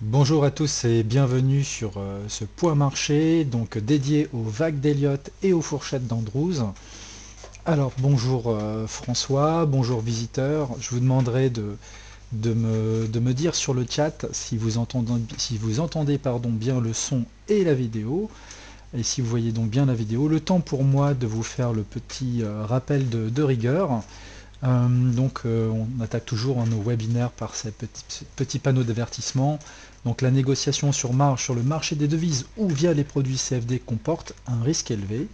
Bonjour à tous et bienvenue sur ce point marché donc dédié aux vagues d'Elliott et aux fourchettes d'Andrews. Alors bonjour François, bonjour visiteurs. Je vous demanderai de me dire sur le chat si vous entendez pardon, bien le son et la vidéo. Et si vous voyez donc bien la vidéo, le temps pour moi de vous faire le petit rappel de rigueur. On attaque toujours nos webinaires par ces petits panneaux d'avertissement. Donc la négociation sur marge sur le marché des devises ou via les produits CFD comporte un risque élevé,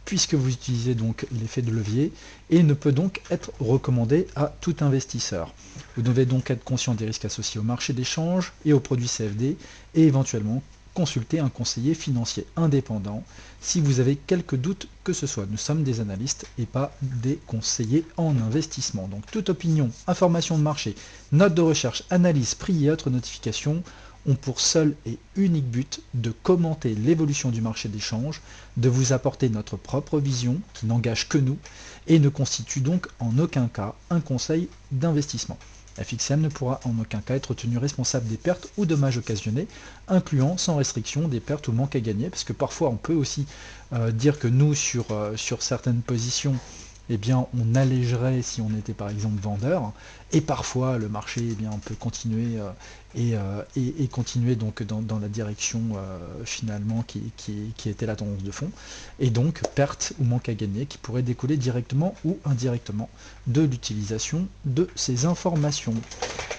puisque vous utilisez donc l'effet de levier, et ne peut donc être recommandé à tout investisseur. Vous devez donc être conscient des risques associés au marché d'échange et aux produits CFD, et éventuellement consulter un conseiller financier indépendant si vous avez quelques doutes que ce soit. Nous sommes des analystes et pas des conseillers en investissement. Donc toute opinion, information de marché, note de recherche, analyse, prix et autres notifications ont pour seul et unique but de commenter l'évolution du marché d'échange, de vous apporter notre propre vision qui n'engage que nous et ne constitue donc en aucun cas un conseil d'investissement. FXM ne pourra en aucun cas être tenu responsable des pertes ou dommages occasionnés, incluant sans restriction des pertes ou manques à gagner, parce que parfois on peut aussi dire que nous, sur certaines positions, eh bien, on allégerait si on était par exemple vendeur, et parfois le marché eh bien, peut continuer et continuer donc dans la direction finalement qui était la tendance de fond, et donc perte ou manque à gagner qui pourrait découler directement ou indirectement de l'utilisation de ces informations.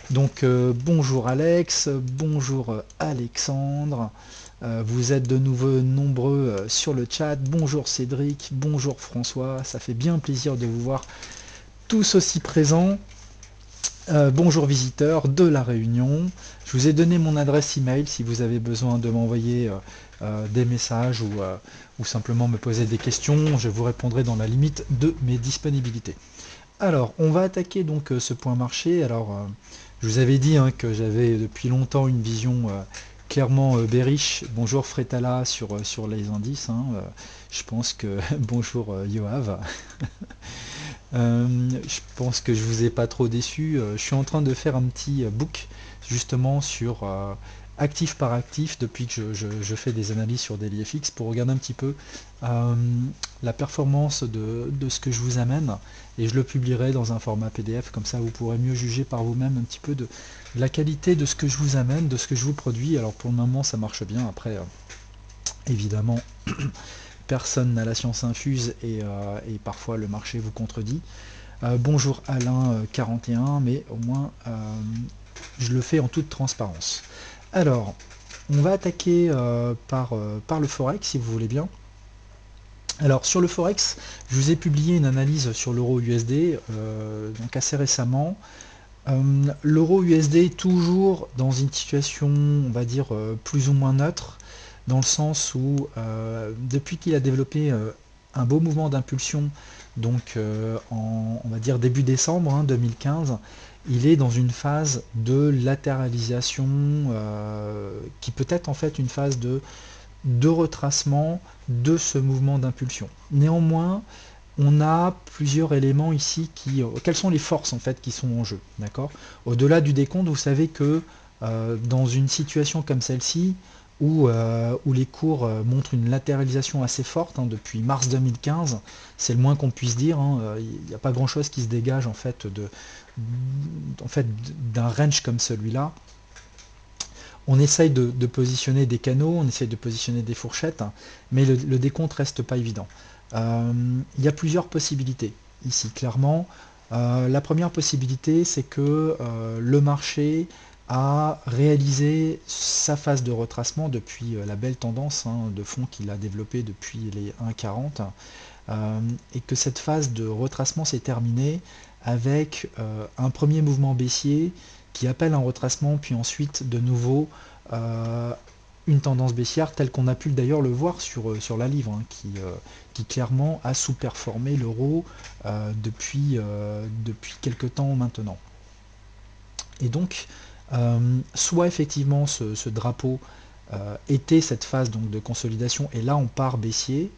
Donc bonjour Alex, bonjour Alexandre, vous êtes de nouveau nombreux sur le chat. Bonjour Cédric, bonjour François, ça fait bien plaisir de vous voir tous aussi présents. Bonjour visiteurs de la Réunion. Je vous ai donné mon adresse email si vous avez besoin de m'envoyer des messages ou simplement me poser des questions. Je vous répondrai dans la limite de mes disponibilités. Alors, on va attaquer donc ce point marché. Alors, je vous avais dit que j'avais depuis longtemps une vision clairement bearish. Bonjour Fretala sur les indices. Je pense que bonjour Yoav. Je pense que je vous ai pas trop déçu. Je suis en train de faire un petit book justement sur actif par actif depuis que je fais des analyses sur DailyFX pour regarder un petit peu euh, la performance de ce que je vous amène, et je le publierai dans un format PDF, comme ça vous pourrez mieux juger par vous-même un petit peu de la qualité de ce que je vous amène, de ce que je vous produis. Alors pour le moment ça marche bien, après évidemment personne n'a la science infuse et parfois le marché vous contredit. Bonjour Alain 41, mais au moins je le fais en toute transparence. Alors, on va attaquer par le Forex si vous voulez bien. Alors sur le Forex, je vous ai publié une analyse sur l'euro USD donc assez récemment. L'euro USD est toujours dans une situation, on va dire, plus ou moins neutre, dans le sens où, depuis qu'il a développé un beau mouvement d'impulsion, donc on va dire début décembre 2015, il est dans une phase de latéralisation qui peut être en fait une phase de retracement de ce mouvement d'impulsion. Néanmoins, on a plusieurs éléments ici quelles sont les forces en fait qui sont en jeu, d'accord? Au-delà du décompte, vous savez que dans une situation comme celle-ci, où les cours montrent une latéralisation assez forte depuis mars 2015, c'est le moins qu'on puisse dire. Il n'y a pas grand-chose qui se dégage en fait d'un range comme celui-là. On essaye de positionner des canaux, on essaye de positionner des fourchettes, mais le décompte reste pas évident. Il y a plusieurs possibilités ici, clairement. La première possibilité, c'est que le marché a réalisé sa phase de retracement depuis la belle tendance de fond qu'il a développée depuis les 1,40, et que cette phase de retracement s'est terminée avec un premier mouvement baissier qui appelle un retracement, puis ensuite de nouveau euh, une tendance baissière telle qu'on a pu d'ailleurs le voir sur la livre, qui clairement a sous-performé l'euro depuis quelque temps maintenant. Et donc, soit effectivement ce drapeau était cette phase donc, de consolidation, et là on part baissier,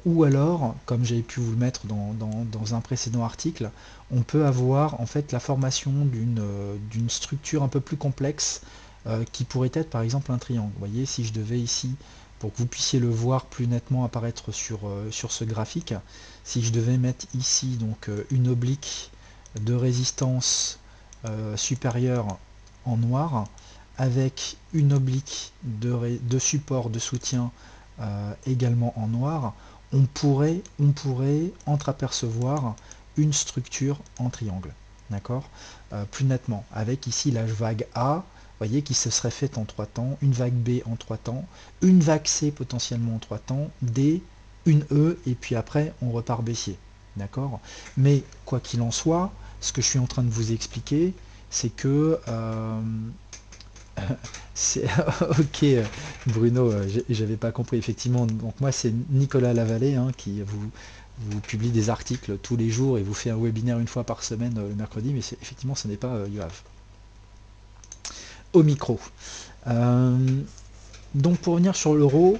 ou alors, comme j'avais pu vous le mettre dans un précédent article, on peut avoir en fait la formation d'une structure un peu plus complexe qui pourrait être par exemple un triangle. Vous voyez, si je devais ici, pour que vous puissiez le voir plus nettement apparaître sur ce graphique, si je devais mettre ici donc une oblique de résistance supérieure en noir, avec une oblique de support de soutien également en noir, on pourrait entreapercevoir une structure en triangle, d'accord, plus nettement, avec ici la vague A, voyez, qui se serait faite en 3 temps, une vague B en 3 temps, une vague C potentiellement en 3 temps, D, une E, et puis après on repart baissier, d'accord. Mais quoi qu'il en soit, ce que je suis en train de vous expliquer, c'est que c'est ok Bruno, j'avais pas compris effectivement. Donc moi c'est Nicolas Lavallée hein, qui vous publie des articles tous les jours et vous fait un webinaire une fois par semaine le mercredi, mais effectivement ce n'est pas Yoav. Au micro. Euh, donc pour revenir sur l'euro,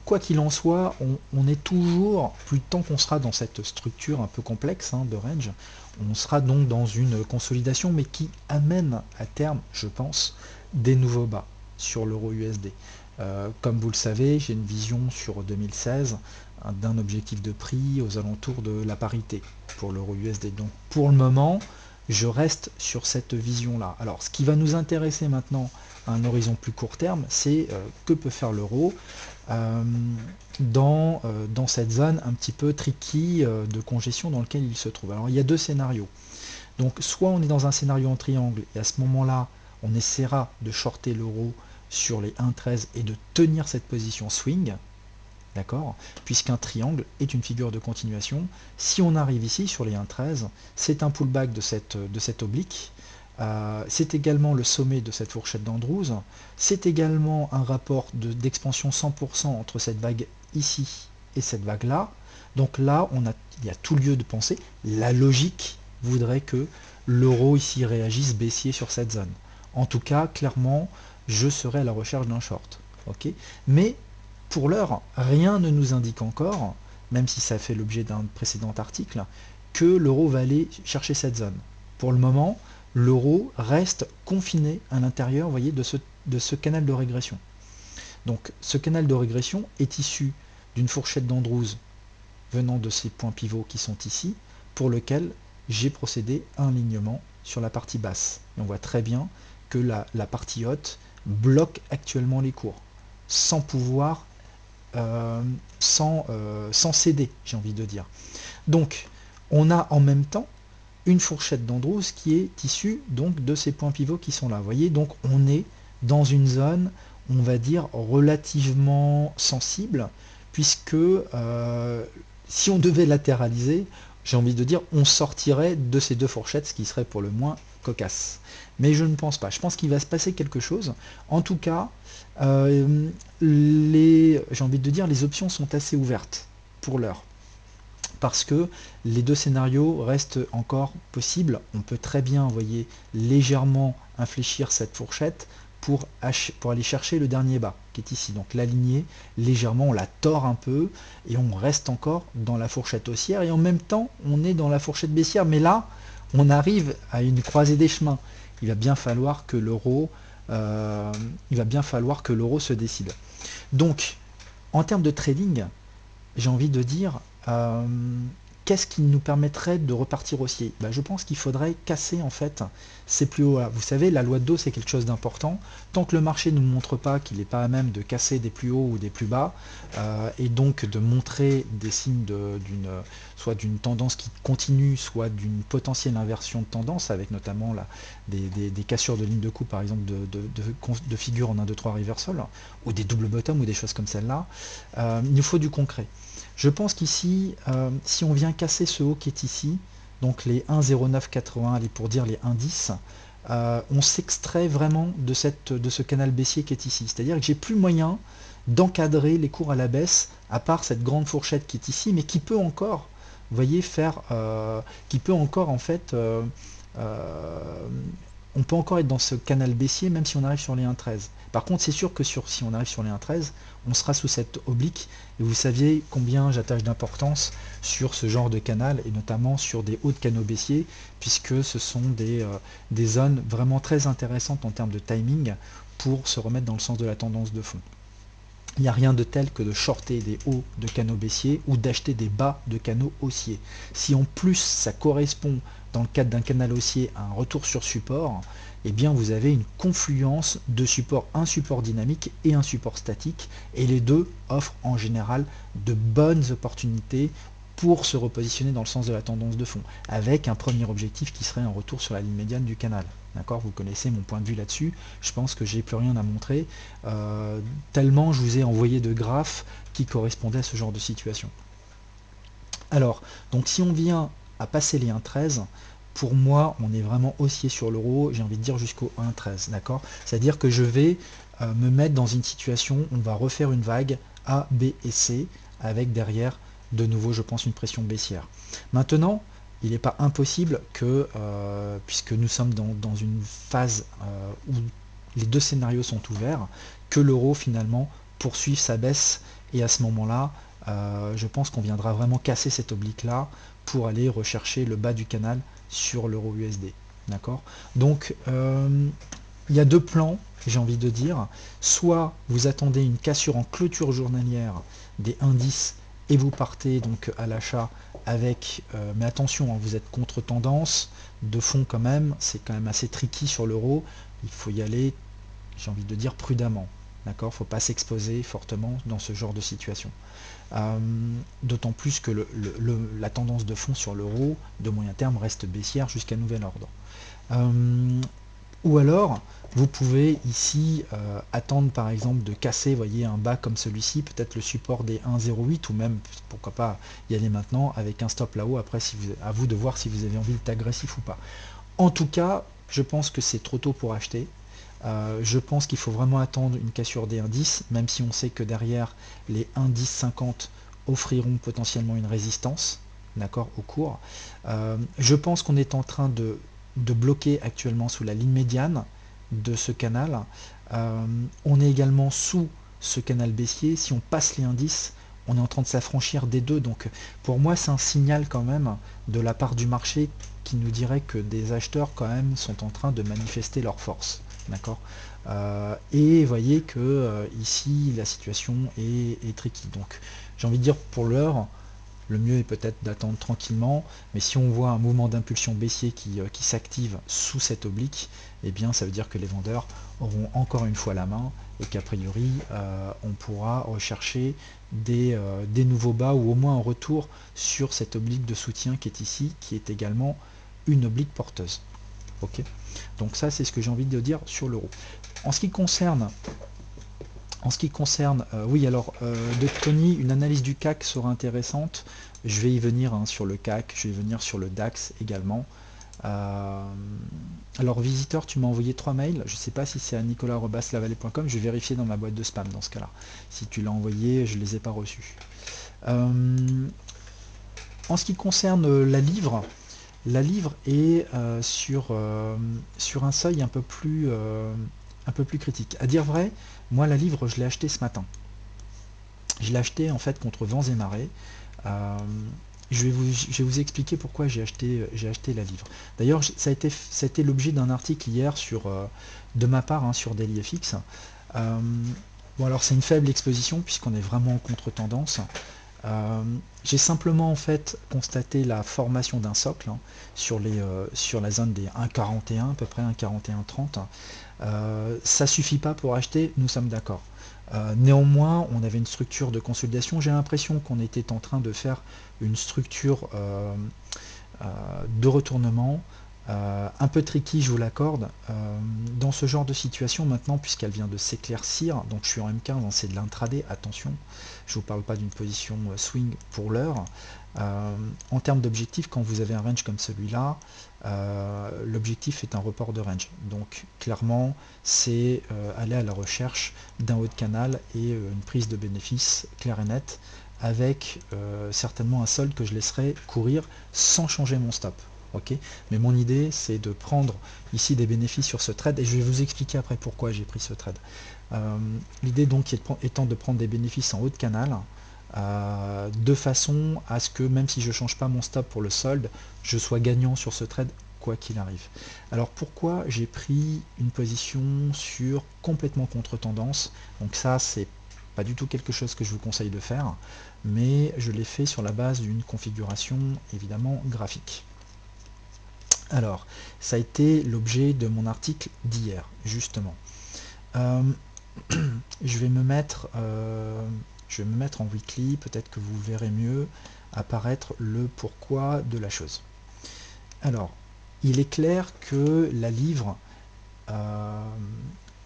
quoi qu'il en soit, on est toujours, plus de temps qu'on sera dans cette structure un peu complexe hein, de range, on sera donc dans une consolidation, mais qui amène à terme, je pense, des nouveaux bas sur l'euro USD. Comme vous le savez, j'ai une vision sur 2016 hein, d'un objectif de prix aux alentours de la parité pour l'euro USD. Donc pour le moment, je reste sur cette vision-là. Alors ce qui va nous intéresser maintenant à un horizon plus court terme, c'est que peut faire l'euro dans cette zone un petit peu tricky de congestion dans lequel il se trouve. Alors il y a deux scénarios. Donc soit on est dans un scénario en triangle et à ce moment-là on essaiera de shorter l'euro sur les 1,13 et de tenir cette position swing, d'accord, puisqu'un triangle est une figure de continuation. Si on arrive ici sur les 1,13, c'est un pullback de cette oblique. C'est également le sommet de cette fourchette d'Andrews, c'est également un rapport d'expansion 100% entre cette vague ici et cette vague là. Donc là, il y a tout lieu de penser, la logique voudrait que l'euro ici réagisse baissier sur cette zone. En tout cas, clairement, je serai à la recherche d'un short. Ok, mais pour l'heure, rien ne nous indique encore, même si ça fait l'objet d'un précédent article, que l'euro va aller chercher cette zone. Pour le moment, l'euro reste confiné à l'intérieur, voyez, de ce canal de régression. Donc ce canal de régression est issu d'une fourchette d'Andrews venant de ces points pivots qui sont ici, pour lequel j'ai procédé à un alignement sur la partie basse. Et on voit très bien que la partie haute bloque actuellement les cours, sans pouvoir, sans céder, j'ai envie de dire. Donc on a en même temps une fourchette d'Andrews qui est issue donc de ces points pivots qui sont là. Vous voyez, donc on est dans une zone, on va dire, relativement sensible, puisque si on devait latéraliser, j'ai envie de dire, on sortirait de ces deux fourchettes, ce qui serait pour le moins cocasse. Mais je ne pense pas. Je pense qu'il va se passer quelque chose. En tout cas, j'ai envie de dire, les options sont assez ouvertes pour l'heure, parce que les deux scénarios restent encore possibles. On peut très bien, vous voyez, légèrement infléchir cette fourchette pour aller chercher le dernier bas, qui est ici. Donc l'aligner légèrement, on la tord un peu, et on reste encore dans la fourchette haussière, et en même temps, on est dans la fourchette baissière. Mais là, on arrive à une croisée des chemins. Il va bien falloir que l'euro se décide. Donc, en termes de trading, j'ai envie de dire, qu'est-ce qui nous permettrait de repartir haussier? Je pense qu'il faudrait casser en fait ces plus hauts là. Vous savez, la loi de Dos c'est quelque chose d'important. Tant que le marché ne nous montre pas qu'il n'est pas à même de casser des plus hauts ou des plus bas, et donc de montrer des signes soit d'une tendance qui continue, soit d'une potentielle inversion de tendance, avec notamment des cassures de ligne de coupe par exemple de figures en 1, 2, 3 reversal, ou des double bottom ou des choses comme celle-là, il nous faut du concret. Je pense qu'ici, si on vient casser ce haut qui est ici, donc les 1,0980, allez pour dire les 1,10, on s'extrait vraiment de ce canal baissier qui est ici. C'est-à-dire que j'ai plus moyen d'encadrer les cours à la baisse, à part cette grande fourchette qui est ici, mais qui peut encore, vous voyez, qui peut encore en fait on peut encore être dans ce canal baissier même si on arrive sur les 1,13. Par contre, c'est sûr que si on arrive sur les 1,13, on sera sous cette oblique. Et vous saviez combien j'attache d'importance sur ce genre de canal, et notamment sur des hauts de canaux baissiers, puisque ce sont des zones vraiment très intéressantes en termes de timing pour se remettre dans le sens de la tendance de fond. Il n'y a rien de tel que de shorter des hauts de canaux baissiers ou d'acheter des bas de canaux haussiers. Si en plus ça correspond dans le cadre d'un canal haussier à un retour sur support, eh bien vous avez une confluence de supports, un support dynamique et un support statique, et les deux offrent en général de bonnes opportunités pour se repositionner dans le sens de la tendance de fond, avec un premier objectif qui serait un retour sur la ligne médiane du canal. D'accord, vous connaissez mon point de vue là-dessus, je pense que j'ai plus rien à montrer, tellement je vous ai envoyé de graphes qui correspondaient à ce genre de situation. Alors, donc si on vient à passer les 1,13, pour moi, on est vraiment haussier sur l'euro, j'ai envie de dire jusqu'au 1,13, d'accord? C'est-à-dire que je vais me mettre dans une situation où on va refaire une vague A, B et C, avec derrière, de nouveau, je pense, une pression baissière. Maintenant, il n'est pas impossible que, puisque nous sommes dans une phase où les deux scénarios sont ouverts, que l'euro finalement poursuive sa baisse, et à ce moment-là, je pense qu'on viendra vraiment casser cette oblique-là pour aller rechercher le bas du canal sur l'euro USD. D'accord? Donc, il y a deux plans, j'ai envie de dire. Soit vous attendez une cassure en clôture journalière des indices et vous partez donc à l'achat avec, mais attention, hein, vous êtes contre tendance, de fond quand même, c'est quand même assez tricky sur l'euro, il faut y aller, j'ai envie de dire, prudemment. D'accord? Il ne faut pas s'exposer fortement dans ce genre de situation. D'autant plus que la tendance de fond sur l'euro de moyen terme reste baissière jusqu'à nouvel ordre. Ou alors, vous pouvez ici attendre par exemple de casser, voyez, un bas comme celui-ci, peut-être le support des 1,08, ou même, pourquoi pas, y aller maintenant avec un stop là-haut, après à vous de voir si vous avez envie d'être agressif ou pas. En tout cas, je pense que c'est trop tôt pour acheter. Je pense qu'il faut vraiment attendre une cassure des indices, même si on sait que derrière les indices 50 offriront potentiellement une résistance, d'accord, au cours. Je pense qu'on est en train de bloquer actuellement sous la ligne médiane de ce canal. On est également sous ce canal baissier. Si on passe les indices, on est en train de s'affranchir des deux. Donc pour moi, c'est un signal quand même de la part du marché qui nous dirait que des acheteurs quand même sont en train de manifester leur force. D'accord. Et voyez que ici la situation est tricky. Donc j'ai envie de dire, pour l'heure, le mieux est peut-être d'attendre tranquillement, mais si on voit un mouvement d'impulsion baissier qui s'active sous cette oblique, eh bien ça veut dire que les vendeurs auront encore une fois la main, et qu'a priori on pourra rechercher des nouveaux bas, ou au moins un retour sur cette oblique de soutien qui est ici, qui est également une oblique porteuse. Ok, donc ça c'est ce que j'ai envie de dire sur l'euro. En ce qui concerne, oui, alors de Tony, une analyse du CAC sera intéressante. Je vais y venir hein, sur le CAC, je vais y venir sur le DAX également. Alors visiteur, tu m'as envoyé 3 mails, je ne sais pas si c'est à nicolas@lavallée.com, je vais vérifier dans ma boîte de spam dans ce cas-là. Si tu l'as envoyé, je ne les ai pas reçus. En ce qui concerne la livre est sur un seuil un peu plus critique. À dire vrai, moi la livre je l'ai acheté ce matin. Je l'ai acheté en fait contre vents et marées. Je vais vous expliquer pourquoi j'ai acheté la livre. D'ailleurs, ça a été l'objet d'un article hier de ma part hein, sur DailyFX. Bon alors c'est une faible exposition puisqu'on est vraiment en contre-tendance. J'ai simplement en fait constaté la formation d'un socle hein, sur la zone des 1,41 à peu près 1,4130. Ça suffit pas pour acheter, nous sommes d'accord. Néanmoins, on avait une structure de consolidation. J'ai l'impression qu'on était en train de faire une structure de retournement un peu tricky, je vous l'accorde. Dans ce genre de situation maintenant, puisqu'elle vient de s'éclaircir, donc je suis en M15, hein, c'est de l'intraday, attention, je ne vous parle pas d'une position swing pour l'heure. En termes d'objectif, quand vous avez un range comme celui-là, l'objectif est un report de range. Donc clairement, c'est aller à la recherche d'un haut de canal et une prise de bénéfice claire et nette, avec certainement un solde que je laisserai courir sans changer mon stop. ok. Mais mon idée, c'est de prendre ici des bénéfices sur ce trade, et je vais vous expliquer après pourquoi j'ai pris ce trade. L'idée donc étant de prendre des bénéfices en haut de canal, de façon à ce que même si je ne change pas mon stop pour le solde, je sois gagnant sur ce trade quoi qu'il arrive. Alors pourquoi j'ai pris une position sur complètement contre-tendance? Donc ça, c'est pas du tout quelque chose que je vous conseille de faire, mais je l'ai fait sur la base d'une configuration évidemment graphique. Alors, ça a été l'objet de mon article d'hier, justement. Je vais me mettre en weekly, peut-être que vous verrez mieux apparaître le pourquoi de la chose. Alors, il est clair que la livre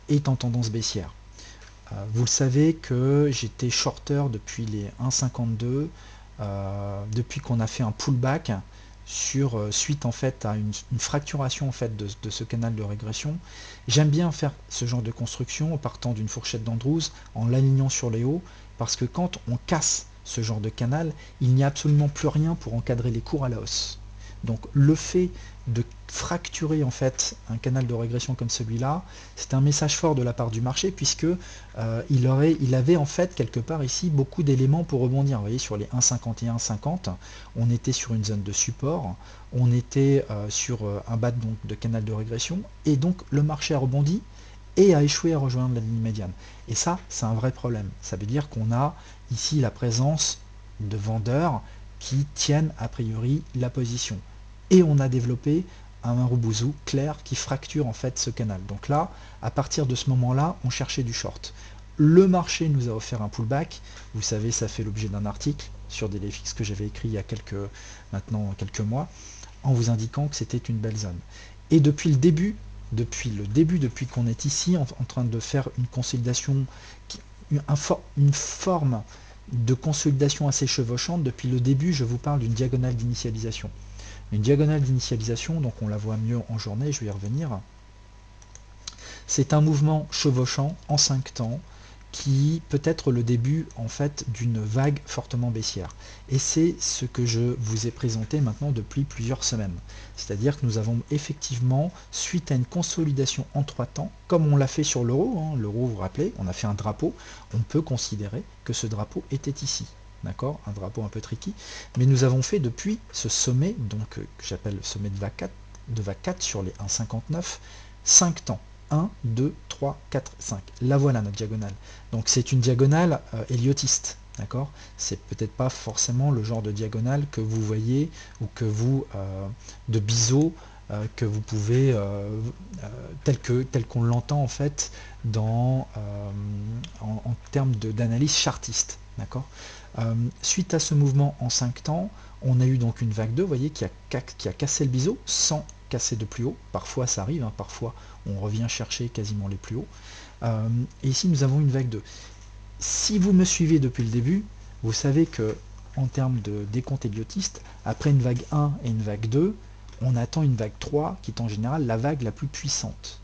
est en tendance baissière. Vous le savez que j'étais shorter depuis les 1,52, depuis qu'on a fait un pullback suite en fait à une fracturation en fait de ce canal de régression. J'aime bien faire ce genre de construction en partant d'une fourchette d'Andrews, en l'alignant sur les hauts, parce que quand on casse ce genre de canal, il n'y a absolument plus rien pour encadrer les cours à la hausse. Donc le fait de fracturer en fait un canal de régression comme celui-là, c'est un message fort de la part du marché, puisque il avait en fait quelque part ici beaucoup d'éléments pour rebondir. Vous voyez, sur les 1,51, 50, on était sur une zone de support, on était sur un bas donc, de canal de régression, et donc le marché a rebondi et a échoué à rejoindre la ligne médiane. Et ça, c'est un vrai problème. Ça veut dire qu'on a ici la présence de vendeurs qui tiennent a priori la position. Et on a développé un Marubozu clair qui fracture en fait ce canal. Donc là, à partir de ce moment-là, on cherchait du short. Le marché nous a offert un pullback. Vous savez, ça fait l'objet d'un article sur DLFX que j'avais écrit il y a maintenant quelques mois, en vous indiquant que c'était une belle zone. Et depuis qu'on est ici en train de faire une consolidation, une forme de consolidation assez chevauchante, depuis le début, je vous parle d'une diagonale d'initialisation. Une diagonale d'initialisation, donc on la voit mieux en journée, je vais y revenir. C'est un mouvement chevauchant en 5 temps qui peut être le début en fait d'une vague fortement baissière. Et c'est ce que je vous ai présenté maintenant depuis plusieurs semaines. C'est-à-dire que nous avons effectivement, suite à une consolidation en 3 temps, comme on l'a fait sur l'euro, l'euro vous vous rappelez, on a fait un drapeau, on peut considérer que ce drapeau était ici. D'accord, un drapeau un peu tricky, mais nous avons fait depuis ce sommet, donc que j'appelle le sommet de vague 4 sur les 1,59, 5 temps. 1, 2, 3, 4, 5. La voilà notre diagonale. Donc c'est une diagonale héliotiste. D'accord, c'est peut-être pas forcément le genre de diagonale que vous voyez ou que vous de biseau que vous pouvez tel qu'on l'entend en fait en termes d'analyse chartiste. D'accord. Suite à ce mouvement en 5 temps, on a eu donc une vague 2, vous voyez, qui a cassé le biseau sans casser de plus haut. Parfois ça arrive, parfois on revient chercher quasiment les plus hauts. Et ici nous avons une vague 2. Si vous me suivez depuis le début, vous savez que en termes de décompte héliotiste, après une vague 1 et une vague 2, on attend une vague 3 qui est en général la vague la plus puissante.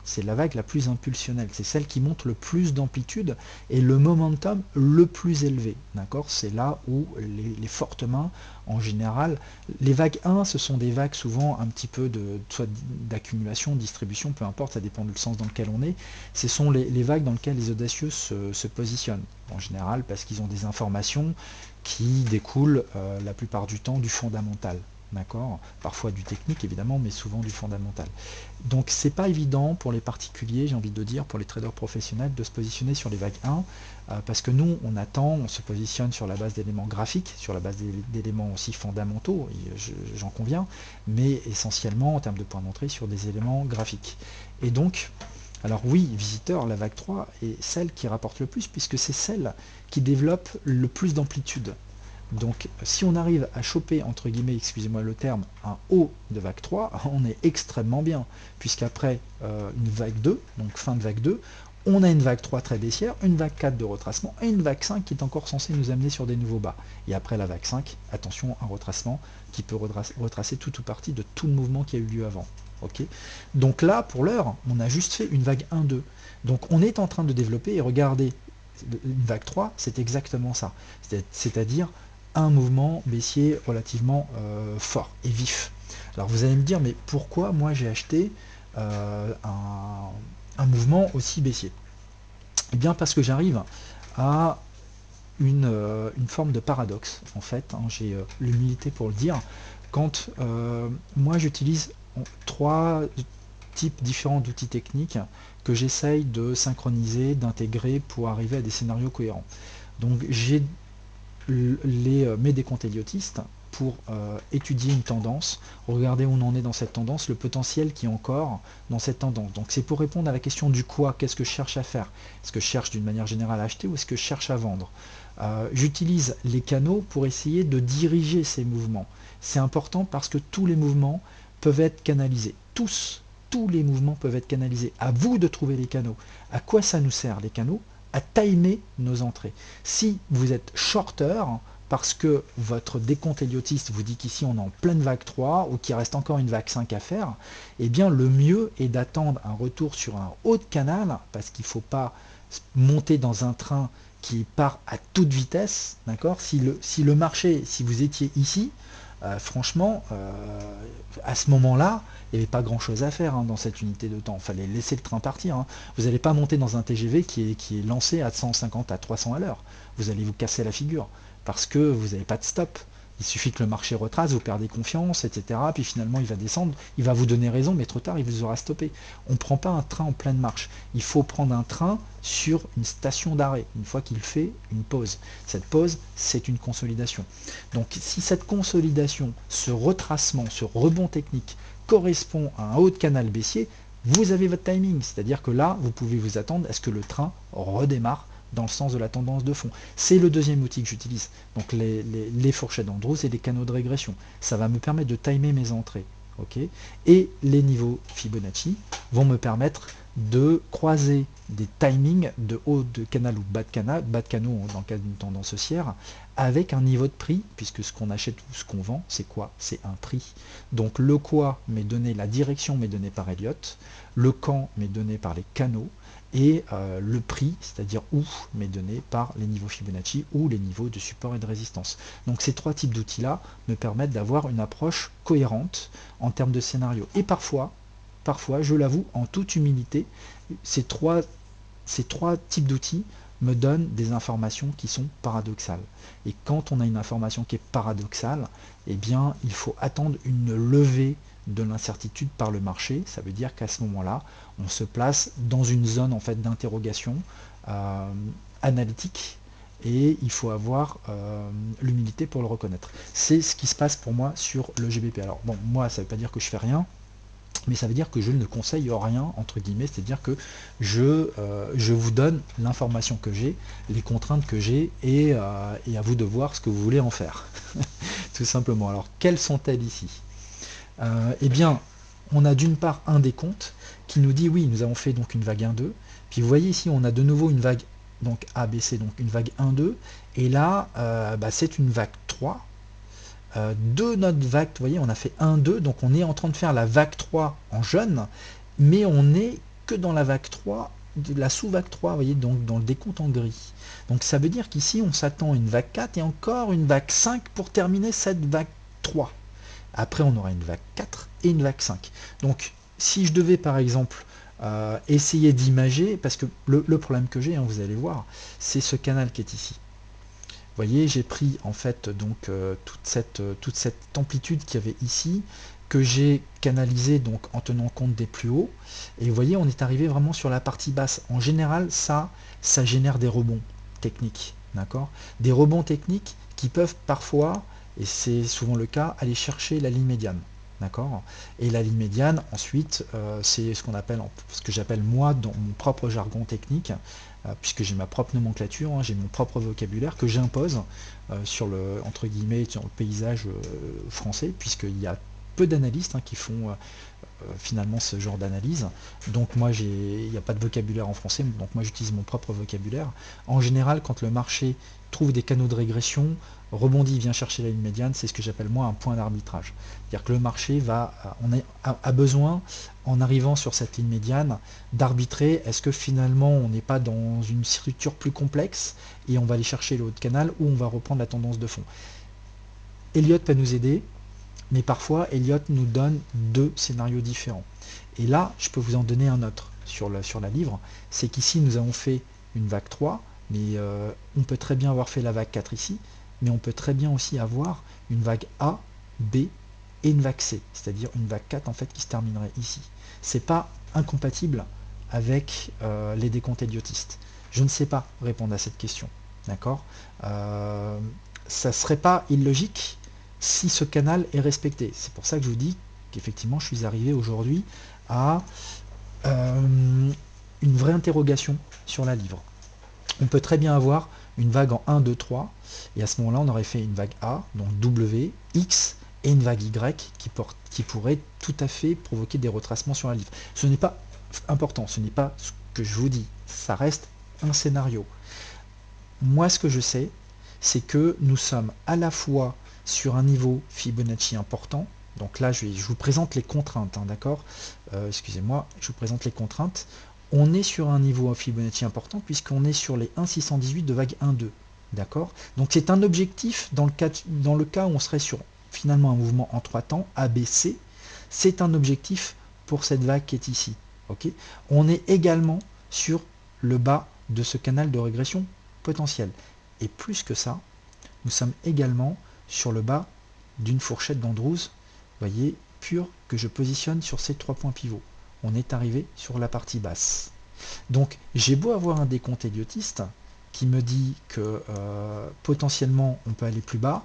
C'est la vague la plus impulsionnelle, c'est celle qui montre le plus d'amplitude et le momentum le plus élevé. D'accord, c'est là où les fortes mains, en général, les vagues 1, ce sont des vagues souvent un petit peu soit d'accumulation, distribution, peu importe, ça dépend du sens dans lequel on est. Ce sont les vagues dans lesquelles les audacieux se positionnent, en général parce qu'ils ont des informations qui découlent la plupart du temps du fondamental. D'accord, parfois du technique évidemment, mais souvent du fondamental. Donc c'est pas évident pour les particuliers, j'ai envie de dire, pour les traders professionnels, de se positionner sur les vagues 1, parce que nous on se positionne sur la base d'éléments graphiques, sur la base d'éléments aussi fondamentaux, j'en conviens, mais essentiellement en termes de points d'entrée sur des éléments graphiques. Et donc, alors oui, visiteur, la vague 3 est celle qui rapporte le plus, puisque c'est celle qui développe le plus d'amplitude. Donc si on arrive à choper, entre guillemets, excusez-moi le terme, un haut de vague 3, on est extrêmement bien, puisqu'après une vague 2, donc fin de vague 2, on a une vague 3 très baissière, une vague 4 de retracement et une vague 5 qui est encore censée nous amener sur des nouveaux bas. Et après la vague 5, attention, un retracement qui peut retracer tout ou partie de tout le mouvement qui a eu lieu avant. Okay, donc là, pour l'heure, on a juste fait une vague 1-2. Donc on est en train de développer, et regardez, une vague 3, c'est exactement ça. C'est-à-dire un mouvement baissier relativement fort et vif. Alors vous allez me dire, mais pourquoi moi j'ai acheté un mouvement aussi baissier? Eh bien parce que j'arrive à une forme de paradoxe, en fait, hein, j'ai l'humilité pour le dire, quand moi j'utilise trois types différents d'outils techniques que j'essaye de synchroniser, d'intégrer pour arriver à des scénarios cohérents. Donc j'ai mes décomptes héliotistes pour étudier une tendance, regarder où on en est dans cette tendance, le potentiel qui est encore dans cette tendance. Donc c'est pour répondre à la question du quoi, qu'est-ce que je cherche à faire? Est-ce que je cherche d'une manière générale à acheter ou est-ce que je cherche à vendre? J'utilise les canaux pour essayer de diriger ces mouvements. C'est important parce que tous les mouvements peuvent être canalisés. Tous les mouvements peuvent être canalisés. À vous de trouver les canaux. À quoi ça nous sert les canaux? À timer nos entrées. Si vous êtes shorter, parce que votre décompte héliotiste vous dit qu'ici on est en pleine vague 3 ou qu'il reste encore une vague 5 à faire, eh bien le mieux est d'attendre un retour sur un haut de canal, parce qu'il ne faut pas monter dans un train qui part à toute vitesse, d'accord? Si le marché, si vous étiez ici, franchement, à ce moment-là, il n'y avait pas grand-chose à faire, hein, dans cette unité de temps. Il fallait laisser le train partir, hein. Vous n'allez pas monter dans un TGV qui est lancé à 150 à 300 à l'heure. Vous allez vous casser la figure parce que vous n'avez pas de stop. Il suffit que le marché retrace, vous perdez confiance, etc. Puis finalement, il va descendre, il va vous donner raison, mais trop tard, il vous aura stoppé. On ne prend pas un train en pleine marche. Il faut prendre un train sur une station d'arrêt, une fois qu'il fait une pause. Cette pause, c'est une consolidation. Donc si cette consolidation, ce retracement, ce rebond technique correspond à un haut de canal baissier, vous avez votre timing. C'est-à-dire que là, vous pouvez vous attendre à ce que le train redémarre dans le sens de la tendance de fond. C'est le deuxième outil que j'utilise. Donc les fourchettes d'Andrews et les canaux de régression. Ça va me permettre de timer mes entrées. Okay, et les niveaux Fibonacci vont me permettre de croiser des timings de haut de canal ou bas de canal, bas de canaux dans le cas d'une tendance haussière, avec un niveau de prix, puisque ce qu'on achète ou ce qu'on vend, c'est quoi? C'est un prix. Donc le quoi m'est donné, la direction m'est donnée par Elliott, le quand m'est donné par les canaux, et le prix, c'est-à-dire où, m'est donné par les niveaux Fibonacci ou les niveaux de support et de résistance. Donc ces trois types d'outils-là me permettent d'avoir une approche cohérente en termes de scénario. Et parfois, je l'avoue, en toute humilité, ces trois types d'outils me donnent des informations qui sont paradoxales. Et quand on a une information qui est paradoxale, eh bien, il faut attendre une levée de l'incertitude par le marché. Ça veut dire qu'à ce moment-là, on se place dans une zone en fait d'interrogation analytique, et il faut avoir l'humilité pour le reconnaître. C'est ce qui se passe pour moi sur le GBP. Alors bon, moi ça ne veut pas dire que je fais rien, mais ça veut dire que je ne conseille rien, entre guillemets, c'est-à-dire que je vous donne l'information que j'ai, les contraintes que j'ai, et à vous de voir ce que vous voulez en faire. Tout simplement. Alors, quelles sont-elles ici? Eh bien, on a d'une part un décompte qui nous dit, oui, nous avons fait donc une vague 1-2, puis vous voyez ici, on a de nouveau une vague donc ABC, donc une vague 1-2, et là, c'est une vague 3, de notre vague, vous voyez, on a fait 1-2, donc on est en train de faire la vague 3 en jaune, mais on n'est que dans la vague 3, de la sous-vague 3, vous voyez, donc dans le décompte en gris. Donc ça veut dire qu'ici, on s'attend à une vague 4 et encore une vague 5 pour terminer cette vague 3. Après, on aura une vague 4 et une vague 5. Donc, si je devais, par exemple, essayer d'imager, parce que le problème que j'ai, hein, vous allez voir, c'est ce canal qui est ici. Vous voyez, j'ai pris en fait donc toute cette amplitude qu'il y avait ici, que j'ai canalisé donc en tenant compte des plus hauts, et vous voyez, on est arrivé vraiment sur la partie basse. En général, ça génère des rebonds techniques, d'accord? Des rebonds techniques qui peuvent parfois, et c'est souvent le cas, aller chercher la ligne médiane. D'accord? Et la ligne médiane, ensuite, c'est ce que j'appelle moi, dans mon propre jargon technique, puisque j'ai ma propre nomenclature, hein, j'ai mon propre vocabulaire que j'impose sur le, entre guillemets, sur le paysage français, puisqu'il y a peu d'analystes qui font finalement ce genre d'analyse. Donc moi, il n'y a pas de vocabulaire en français, donc moi j'utilise mon propre vocabulaire. En général, quand le marché trouve des canaux de régression, rebondit, vient chercher la ligne médiane, c'est ce que j'appelle moi un point d'arbitrage. C'est-à-dire que le marché a besoin, en arrivant sur cette ligne médiane, d'arbitrer, est-ce que finalement on n'est pas dans une structure plus complexe et on va aller chercher le haut de canal, ou on va reprendre la tendance de fond. Elliott peut nous aider, mais parfois Elliott nous donne deux scénarios différents. Et là, je peux vous en donner un autre sur la livre, c'est qu'ici nous avons fait une vague 3, mais on peut très bien avoir fait la vague 4 ici, mais on peut très bien aussi avoir une vague A, B et une vague C, c'est-à-dire une vague 4 en fait qui se terminerait ici. C'est pas incompatible avec les décomptes édiotistes. Je ne sais pas répondre à cette question, d'accord. Ça serait pas illogique si ce canal est respecté. C'est pour ça que je vous dis qu'effectivement je suis arrivé aujourd'hui à une vraie interrogation sur la livre. On peut très bien avoir une vague en 1, 2, 3, et à ce moment-là, on aurait fait une vague A, donc W, X, et une vague Y qui pourrait tout à fait provoquer des retracements sur la livre. Ce n'est pas important, ce n'est pas ce que je vous dis, ça reste un scénario. Moi, ce que je sais, c'est que nous sommes à la fois sur un niveau Fibonacci important, donc là, je vous présente les contraintes, hein, d'accord. Excusez-moi, je vous présente les contraintes. On est sur un niveau Fibonacci important puisqu'on est sur les 1,618 de vague 1,2. D'accord. Donc c'est un objectif dans le cas où on serait sur finalement un mouvement en 3 temps, ABC. C'est un objectif pour cette vague qui est ici. Okay. On est également sur le bas de ce canal de régression potentiel. Et plus que ça, nous sommes également sur le bas d'une fourchette d'Andrews, voyez, pure, que je positionne sur ces 3 points pivots. On est arrivé sur la partie basse. Donc j'ai beau avoir un décompte éliotiste qui me dit que potentiellement on peut aller plus bas,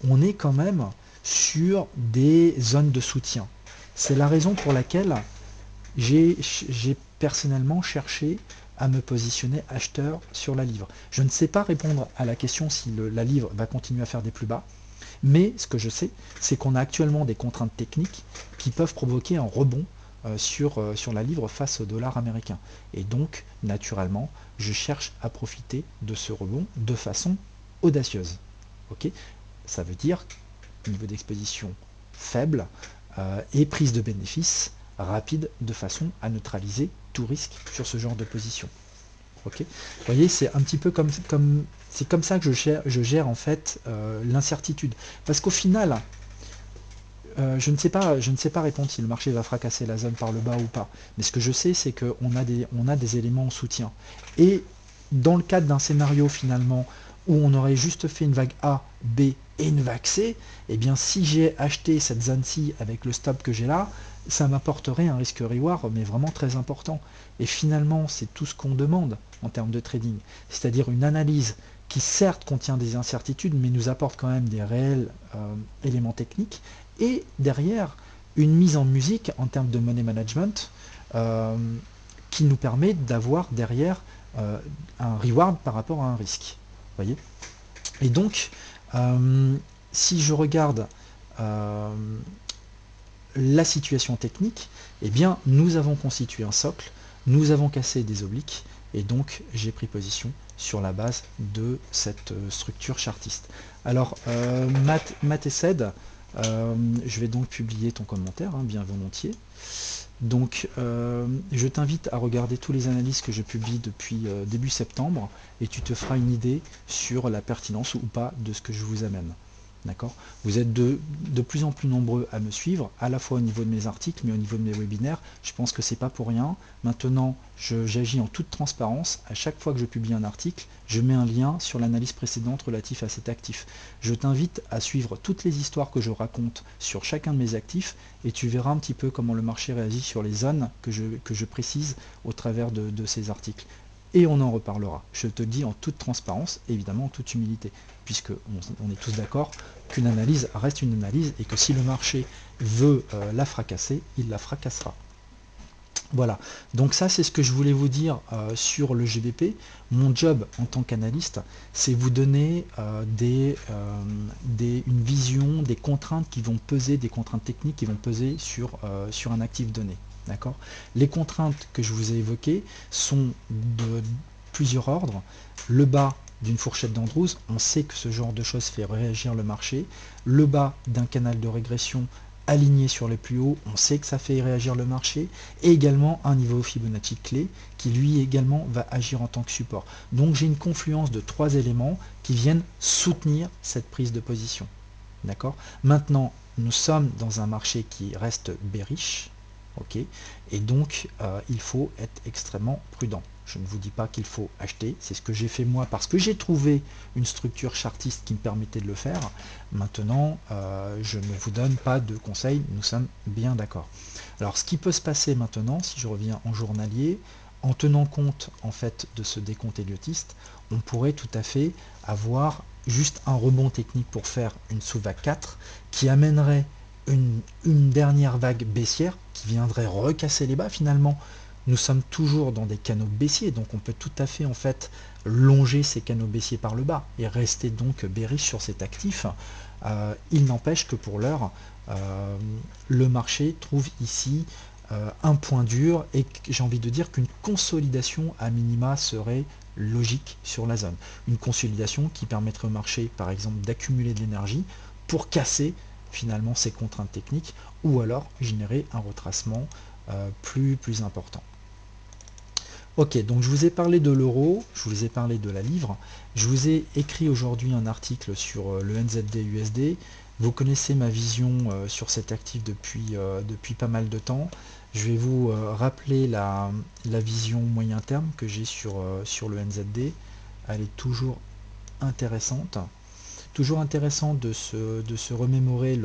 on est quand même sur des zones de soutien. C'est la raison pour laquelle j'ai personnellement cherché à me positionner acheteur sur la livre. Je ne sais pas répondre à la question si la livre va continuer à faire des plus bas, mais ce que je sais, c'est qu'on a actuellement des contraintes techniques qui peuvent provoquer un rebond sur la livre face au dollar américain. Et donc, naturellement, je cherche à profiter de ce rebond de façon audacieuse. Okay. Ça veut dire niveau d'exposition faible et prise de bénéfices rapide de façon à neutraliser tout risque sur ce genre de position. Okay. Vous voyez, c'est un petit peu c'est comme ça que je gère en fait l'incertitude. Parce qu'au final, je ne sais pas répondre si le marché va fracasser la zone par le bas ou pas. Mais ce que je sais, c'est qu'on a des éléments en soutien. Et dans le cadre d'un scénario finalement où on aurait juste fait une vague A, B et une vague C, eh bien si j'ai acheté cette zone-ci avec le stop que j'ai là, ça m'apporterait un risque-reward mais vraiment très important. Et finalement, c'est tout ce qu'on demande en termes de trading. C'est-à-dire une analyse qui certes contient des incertitudes, mais nous apporte quand même des réels éléments techniques, et derrière, une mise en musique en termes de money management qui nous permet d'avoir derrière un reward par rapport à un risque. Voyez. Et donc, si je regarde la situation technique, eh bien, nous avons constitué un socle, nous avons cassé des obliques, et donc j'ai pris position sur la base de cette structure chartiste. Alors, Matt et Ced, je vais donc publier ton commentaire, hein, bien volontiers. Donc, je t'invite à regarder tous les analyses que je publie depuis début septembre, et tu te feras une idée sur la pertinence ou pas de ce que je vous amène. D'accord. Vous êtes de plus en plus nombreux à me suivre, à la fois au niveau de mes articles, mais au niveau de mes webinaires. Je pense que c'est pas pour rien. Maintenant, j'agis en toute transparence. À chaque fois que je publie un article, je mets un lien sur l'analyse précédente relative à cet actif. Je t'invite à suivre toutes les histoires que je raconte sur chacun de mes actifs, et tu verras un petit peu comment le marché réagit sur les zones que je précise au travers de ces articles. Et on en reparlera. Je te dis en toute transparence, évidemment en toute humilité, puisque on est tous d'accord qu'une analyse reste une analyse, et que si le marché veut la fracasser, il la fracassera. Voilà, donc ça c'est ce que je voulais vous dire sur le GBP. Mon job en tant qu'analyste, c'est vous donner une vision des contraintes qui vont peser, des contraintes techniques qui vont peser sur un actif donné. D'accord. Les contraintes que je vous ai évoquées sont de plusieurs ordres. Le bas d'une fourchette d'Andrews, on sait que ce genre de choses fait réagir le marché. Le bas d'un canal de régression aligné sur les plus hauts, on sait que ça fait réagir le marché. Et également un niveau Fibonacci clé qui lui également va agir en tant que support. Donc j'ai une confluence de 3 éléments qui viennent soutenir cette prise de position. D'accord? Maintenant, nous sommes dans un marché qui reste bearish, ok? Et donc, il faut être extrêmement prudent. Je ne vous dis pas qu'il faut acheter, c'est ce que j'ai fait moi parce que j'ai trouvé une structure chartiste qui me permettait de le faire. Maintenant, je ne vous donne pas de conseils, nous sommes bien d'accord. Alors, ce qui peut se passer maintenant, si je reviens en journalier, en tenant compte en fait de ce décompte héliotiste, on pourrait tout à fait avoir juste un rebond technique pour faire une sous-vague 4 qui amènerait une dernière vague baissière qui viendrait recasser les bas. Finalement, nous sommes toujours dans des canaux baissiers, donc on peut tout à fait en fait longer ces canaux baissiers par le bas et rester donc bearish sur cet actif. Il n'empêche que pour l'heure, le marché trouve ici un point dur et j'ai envie de dire qu'une consolidation à minima serait logique sur la zone. Une consolidation qui permettrait au marché par exemple d'accumuler de l'énergie pour casser finalement ces contraintes techniques ou alors générer un retracement plus important. Ok, donc je vous ai parlé de l'euro, je vous ai parlé de la livre, je vous ai écrit aujourd'hui un article sur le NZD-USD. Vous connaissez ma vision sur cet actif depuis pas mal de temps. Je vais vous rappeler la vision moyen terme que j'ai sur le NZD. Elle est toujours intéressante. Toujours intéressant de se remémorer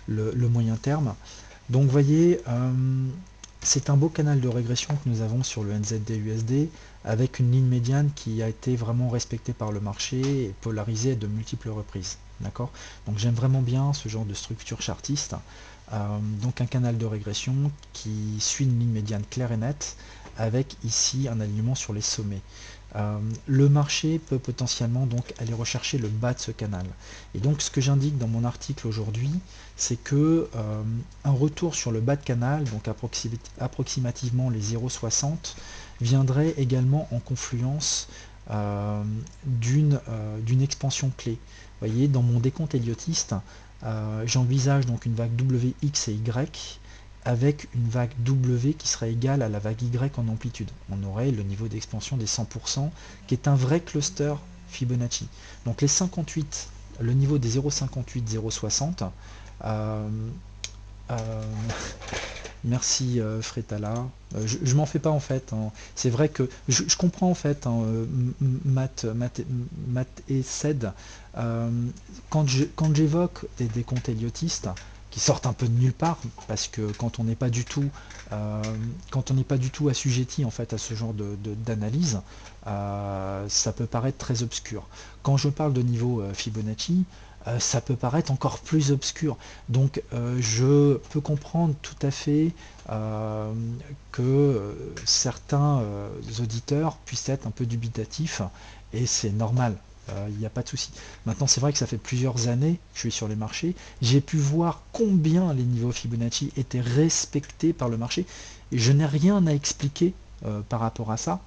le moyen terme. Donc vous voyez, c'est un beau canal de régression que nous avons sur le NZD-USD avec une ligne médiane qui a été vraiment respectée par le marché et polarisée à de multiples reprises. D'accord? Donc j'aime vraiment bien ce genre de structure chartiste. Donc un canal de régression qui suit une ligne médiane claire et nette avec ici un alignement sur les sommets. Le marché peut potentiellement donc aller rechercher le bas de ce canal. Et donc ce que j'indique dans mon article aujourd'hui, c'est que un retour sur le bas de canal, donc approximativement les 0,60, viendrait également en confluence d'une expansion clé. Vous voyez, dans mon décompte héliotiste, j'envisage donc une vague W, X et Y avec une vague W qui serait égale à la vague Y en amplitude. On aurait le niveau d'expansion des 100% qui est un vrai cluster Fibonacci. Donc les 58, le niveau des 0,58, 0,60, euh, euh, merci Frétala. Je m'en fais pas en fait, hein. C'est vrai que je comprends en fait, hein, Matt et Ced. euh, quand j'évoque des comptes héliotistes qui sortent un peu de nulle part, parce que quand on n'est pas du tout assujetti en fait à ce genre d'analyse, ça peut paraître très obscur. Quand je parle de niveau Fibonacci, ça peut paraître encore plus obscur. Donc je peux comprendre tout à fait que certains auditeurs puissent être un peu dubitatifs et c'est normal. Il n'y a pas de souci. Maintenant, c'est vrai que ça fait plusieurs années que je suis sur les marchés. J'ai pu voir combien les niveaux Fibonacci étaient respectés par le marché. Et je n'ai rien à expliquer par rapport à ça.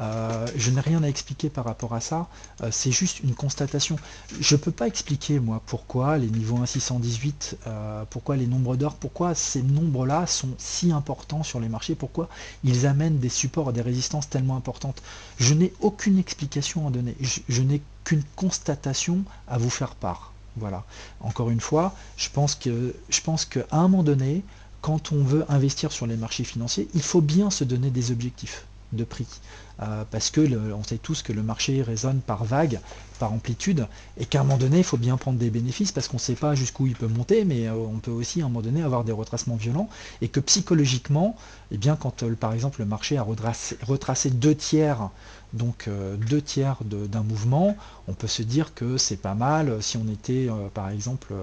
Je n'ai rien à expliquer par rapport à ça, c'est juste une constatation. Je ne peux pas expliquer moi pourquoi les niveaux 1,618, pourquoi les nombres d'or, pourquoi ces nombres-là sont si importants sur les marchés, pourquoi ils amènent des supports et des résistances tellement importantes. Je n'ai aucune explication à donner, je n'ai qu'une constatation à vous faire part. Voilà. Encore une fois, je pense qu'à un moment donné, quand on veut investir sur les marchés financiers, il faut bien se donner des objectifs de prix. Parce que on sait tous que le marché résonne par vague, par amplitude, et qu'à un moment donné, il faut bien prendre des bénéfices parce qu'on ne sait pas jusqu'où il peut monter, mais on peut aussi à un moment donné avoir des retracements violents, et que psychologiquement, eh bien, quand par exemple le marché a retracé 2 tiers, donc 2 tiers d'un mouvement, on peut se dire que c'est pas mal si on était par exemple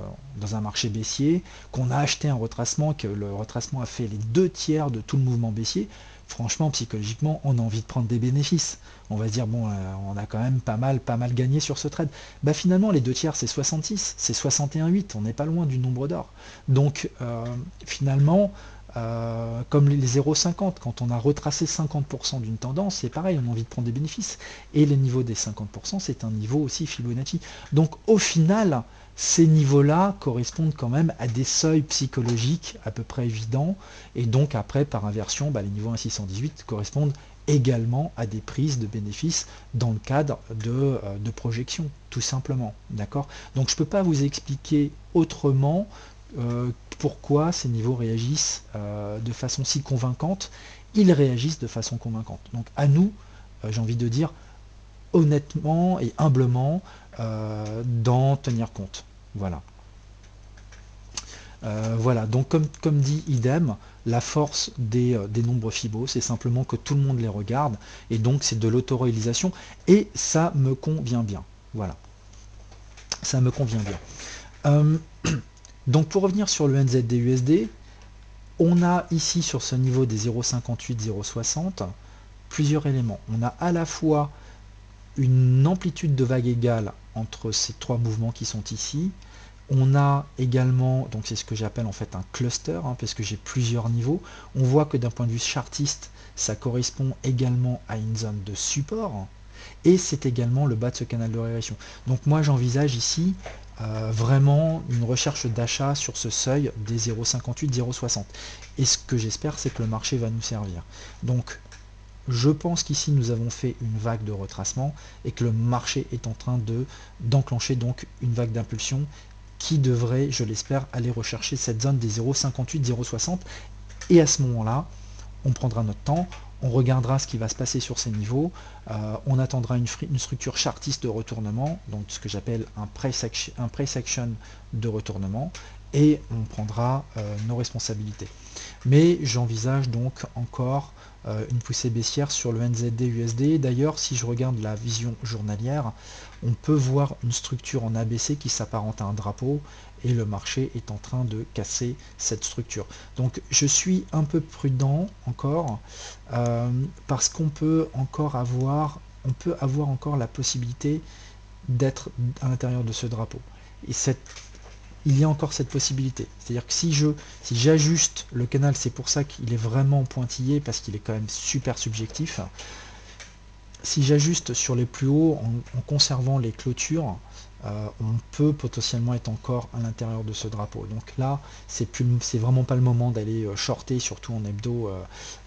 dans un marché baissier, qu'on a acheté un retracement, que le retracement a fait les 2 tiers de tout le mouvement baissier. Franchement, psychologiquement, on a envie de prendre des bénéfices. On va se dire, bon, on a quand même pas mal gagné sur ce trade. Bah finalement, les 2 tiers, c'est 66, c'est 61,8, on n'est pas loin du nombre d'or. Donc, finalement, comme les 0,50, quand on a retracé 50% d'une tendance, c'est pareil, on a envie de prendre des bénéfices. Et le niveau des 50%, c'est un niveau aussi Fibonacci. Donc, au final, ces niveaux-là correspondent quand même à des seuils psychologiques à peu près évidents, et donc après, par inversion, les niveaux 1 618 correspondent également à des prises de bénéfices dans le cadre de projection, tout simplement. D'accord? Donc je ne peux pas vous expliquer autrement pourquoi ces niveaux réagissent de façon si convaincante. Ils réagissent de façon convaincante. Donc à nous, j'ai envie de dire, honnêtement et humblement, d'en tenir compte. Voilà. Voilà, donc comme dit idem, la force des nombres Fibo, c'est simplement que tout le monde les regarde, et donc c'est de l'autoréalisation, et ça me convient bien. Voilà, ça me convient bien. Donc pour revenir sur le NZD-USD, on a ici sur ce niveau des 0,58, 0,60, plusieurs éléments. On a à la fois une amplitude de vague égale entre ces trois mouvements qui sont ici. On a également, donc c'est ce que j'appelle en fait un cluster, parce que j'ai plusieurs niveaux. On voit que d'un point de vue chartiste, ça correspond également à une zone de support, et c'est également le bas de ce canal de régression. Donc moi j'envisage ici vraiment une recherche d'achat sur ce seuil des 0,58, 0,60. Et ce que j'espère, c'est que le marché va nous servir. Donc je pense qu'ici nous avons fait une vague de retracement et que le marché est en train d'enclencher donc une vague d'impulsion qui devrait, je l'espère, aller rechercher cette zone des 0,58, 0,60. Et à ce moment-là, on prendra notre temps, on regardera ce qui va se passer sur ces niveaux, on attendra une structure chartiste de retournement, donc ce que j'appelle un price action de retournement, et on prendra nos responsabilités. Mais j'envisage donc encore une poussée baissière sur le NZD-USD. D'ailleurs, si je regarde la vision journalière, on peut voir une structure en ABC qui s'apparente à un drapeau, et le marché est en train de casser cette structure. Donc je suis un peu prudent encore, parce qu'on peut encore avoir, encore la possibilité d'être à l'intérieur de ce drapeau. Et il y a encore cette possibilité. C'est-à-dire que si j'ajuste le canal, c'est pour ça qu'il est vraiment pointillé, parce qu'il est quand même super subjectif. Si j'ajuste sur les plus hauts en conservant les clôtures, on peut potentiellement être encore à l'intérieur de ce drapeau. Donc là, c'est vraiment pas le moment d'aller shorter, surtout en hebdo,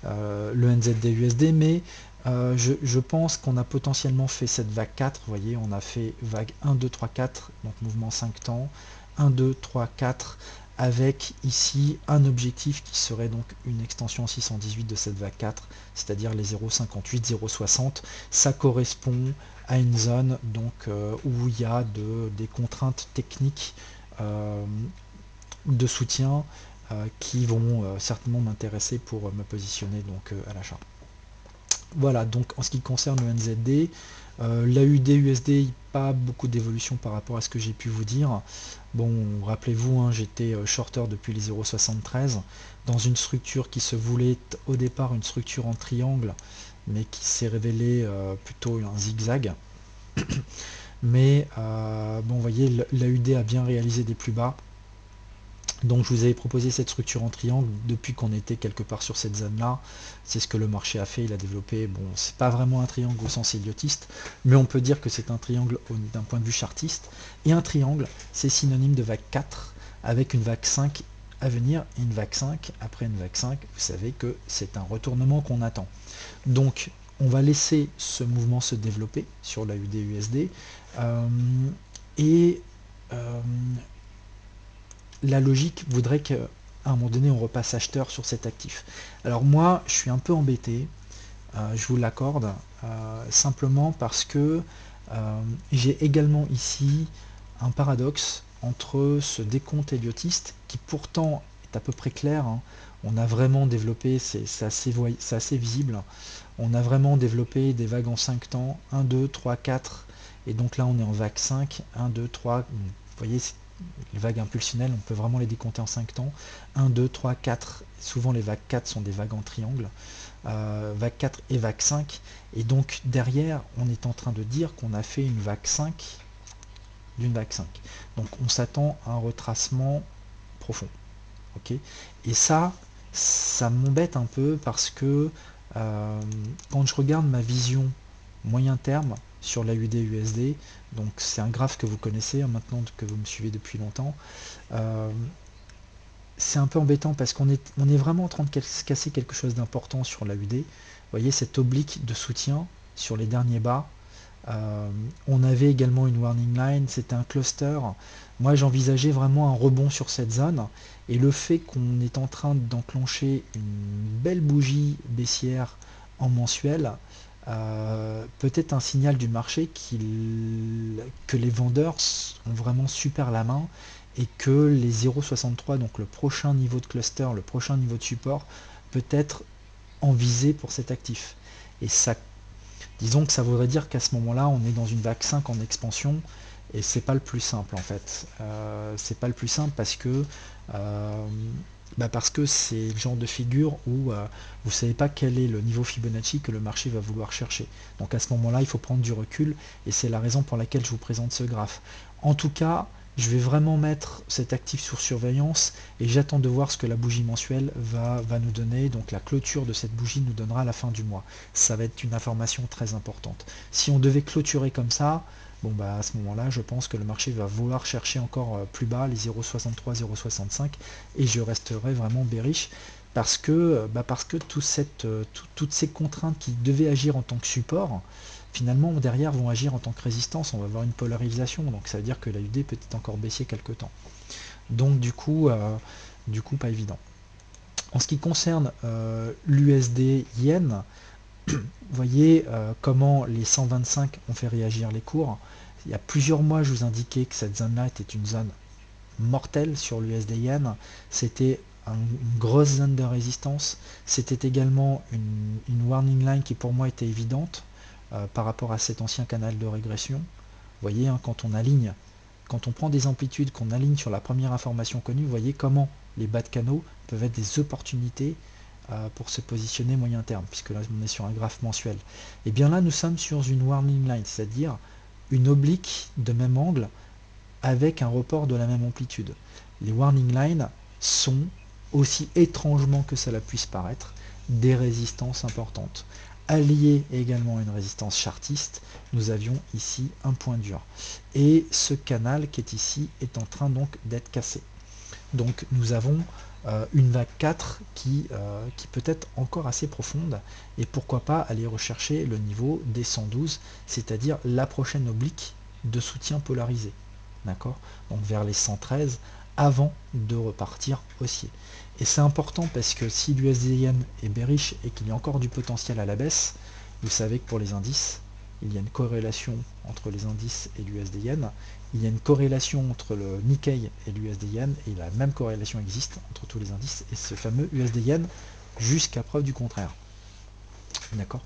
le NZD-USD, mais je pense qu'on a potentiellement fait cette vague 4. Vous voyez, on a fait vague 1, 2, 3, 4, donc mouvement 5 temps, 1, 2, 3, 4, avec ici un objectif qui serait donc une extension 618 de cette vague 4, c'est-à-dire les 0,58, 0,60. Ça correspond à une zone donc où il y a des contraintes techniques de soutien qui vont certainement m'intéresser pour me positionner donc à l'achat. Voilà, donc en ce qui concerne le NZD, l'AUD-USD, pas beaucoup d'évolution par rapport à ce que j'ai pu vous dire. Bon, rappelez-vous, j'étais shorter depuis les 0,73 dans une structure qui se voulait au départ une structure en triangle, mais qui s'est révélée plutôt un zigzag. Mais bon, vous voyez, l'AUD a bien réalisé des plus bas. Donc je vous avais proposé cette structure en triangle depuis qu'on était quelque part sur cette zone-là. C'est ce que le marché a fait, il a développé. Bon, c'est pas vraiment un triangle au sens idiotiste, mais on peut dire que c'est un triangle d'un point de vue chartiste. Et un triangle, c'est synonyme de vague 4, avec une vague 5 à venir, et une vague 5 après une vague 5. Vous savez que c'est un retournement qu'on attend. Donc on va laisser ce mouvement se développer sur la UD-USD. Et la logique voudrait qu'à un moment donné, on repasse acheteur sur cet actif. Alors moi, je suis un peu embêté, je vous l'accorde, simplement parce que j'ai également ici un paradoxe entre ce décompte héliotiste, qui pourtant est à peu près clair, on a vraiment développé, c'est assez visible, on a vraiment développé des vagues en 5 temps, 1, 2, 3, 4, et donc là on est en vague 5, 1, 2, 3, vous voyez, les vagues impulsionnelles, on peut vraiment les décompter en 5 temps. 1, 2, 3, 4. Souvent les vagues 4 sont des vagues en triangle. Vague 4 et vague 5. Et donc derrière, on est en train de dire qu'on a fait une vague 5 d'une vague 5. Donc on s'attend à un retracement profond. Okay, et ça m'embête un peu parce que quand je regarde ma vision moyen terme sur l'AUD-USD. Donc c'est un graphe que vous connaissez maintenant, que vous me suivez depuis longtemps. C'est un peu embêtant parce qu'on est vraiment en train de se casser quelque chose d'important sur l'AUD. Vous voyez cette oblique de soutien sur les derniers bas. On avait également une warning line, c'était un cluster. Moi j'envisageais vraiment un rebond sur cette zone, et le fait qu'on est en train d'enclencher une belle bougie baissière en mensuel, peut-être un signal du marché que les vendeurs ont vraiment super la main, et que les 0,63, donc le prochain niveau de cluster, le prochain niveau de support, peut être en visée pour cet actif. Et ça, disons que ça voudrait dire qu'à ce moment-là, on est dans une vague 5 en expansion, et c'est pas le plus simple en fait. C'est pas le plus simple parce que c'est le genre de figure où vous savez pas quel est le niveau Fibonacci que le marché va vouloir chercher. Donc à ce moment-là, il faut prendre du recul, et c'est la raison pour laquelle je vous présente ce graphe. En tout cas, je vais vraiment mettre cet actif sur surveillance, et j'attends de voir ce que la bougie mensuelle va nous donner. Donc la clôture de cette bougie nous donnera à la fin du mois. Ça va être une information très importante. Si on devait clôturer comme ça, bon bah à ce moment-là, je pense que le marché va vouloir chercher encore plus bas les 0,63, 0,65, et je resterai vraiment bearish parce que toutes ces contraintes qui devaient agir en tant que support, finalement derrière vont agir en tant que résistance. On va avoir une polarisation, donc ça veut dire que la UD peut être encore baissier quelque temps. Donc du coup pas évident. En ce qui concerne l'USD Yen, vous voyez comment les 125 ont fait réagir les cours. Il y a plusieurs mois, je vous indiquais que cette zone-là était une zone mortelle sur l'USD Yen. C'était une grosse zone de résistance. C'était également une warning line qui pour moi était évidente par rapport à cet ancien canal de régression. Vous voyez, hein, quand on prend des amplitudes, qu'on aligne sur la première information connue, vous voyez comment les bas de canaux peuvent être des opportunités pour se positionner moyen terme, puisque là on est sur un graphe mensuel. Et bien là nous sommes sur une warning line, c'est-à-dire une oblique de même angle avec un report de la même amplitude. Les warning lines sont, aussi étrangement que cela puisse paraître, des résistances importantes. Allié également à une résistance chartiste, nous avions ici un point dur. Et ce canal qui est ici est en train donc d'être cassé. Donc nous avons une vague 4 qui peut être encore assez profonde, et pourquoi pas aller rechercher le niveau des 112, c'est-à-dire la prochaine oblique de soutien polarisé. D'accord? Donc vers les 113 avant de repartir haussier. Et c'est important parce que si l'USD-Yen est bearish et qu'il y a encore du potentiel à la baisse, vous savez que pour les indices, il y a une corrélation entre les indices et l'USD-Yen, il y a une corrélation entre le Nikkei et l'USD-Yen, et la même corrélation existe entre tous les indices et ce fameux USD-Yen jusqu'à preuve du contraire. D'accord?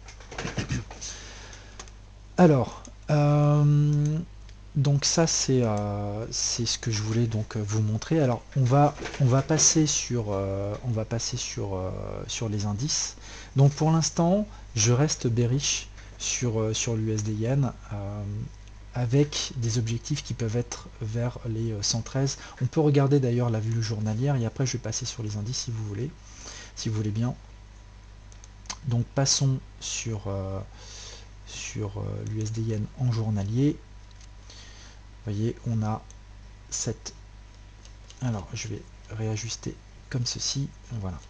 Alors, donc ça c'est ce que je voulais donc vous montrer. Alors on va passer sur sur les indices. Donc pour l'instant je reste bearish sur l'USD Yen, avec des objectifs qui peuvent être vers les 113. On peut regarder d'ailleurs la vue journalière, et après je vais passer sur les indices si vous voulez bien. Donc passons sur l'USD Yen en journalier. Vous voyez, on a cette... Alors, je vais réajuster comme ceci. Voilà.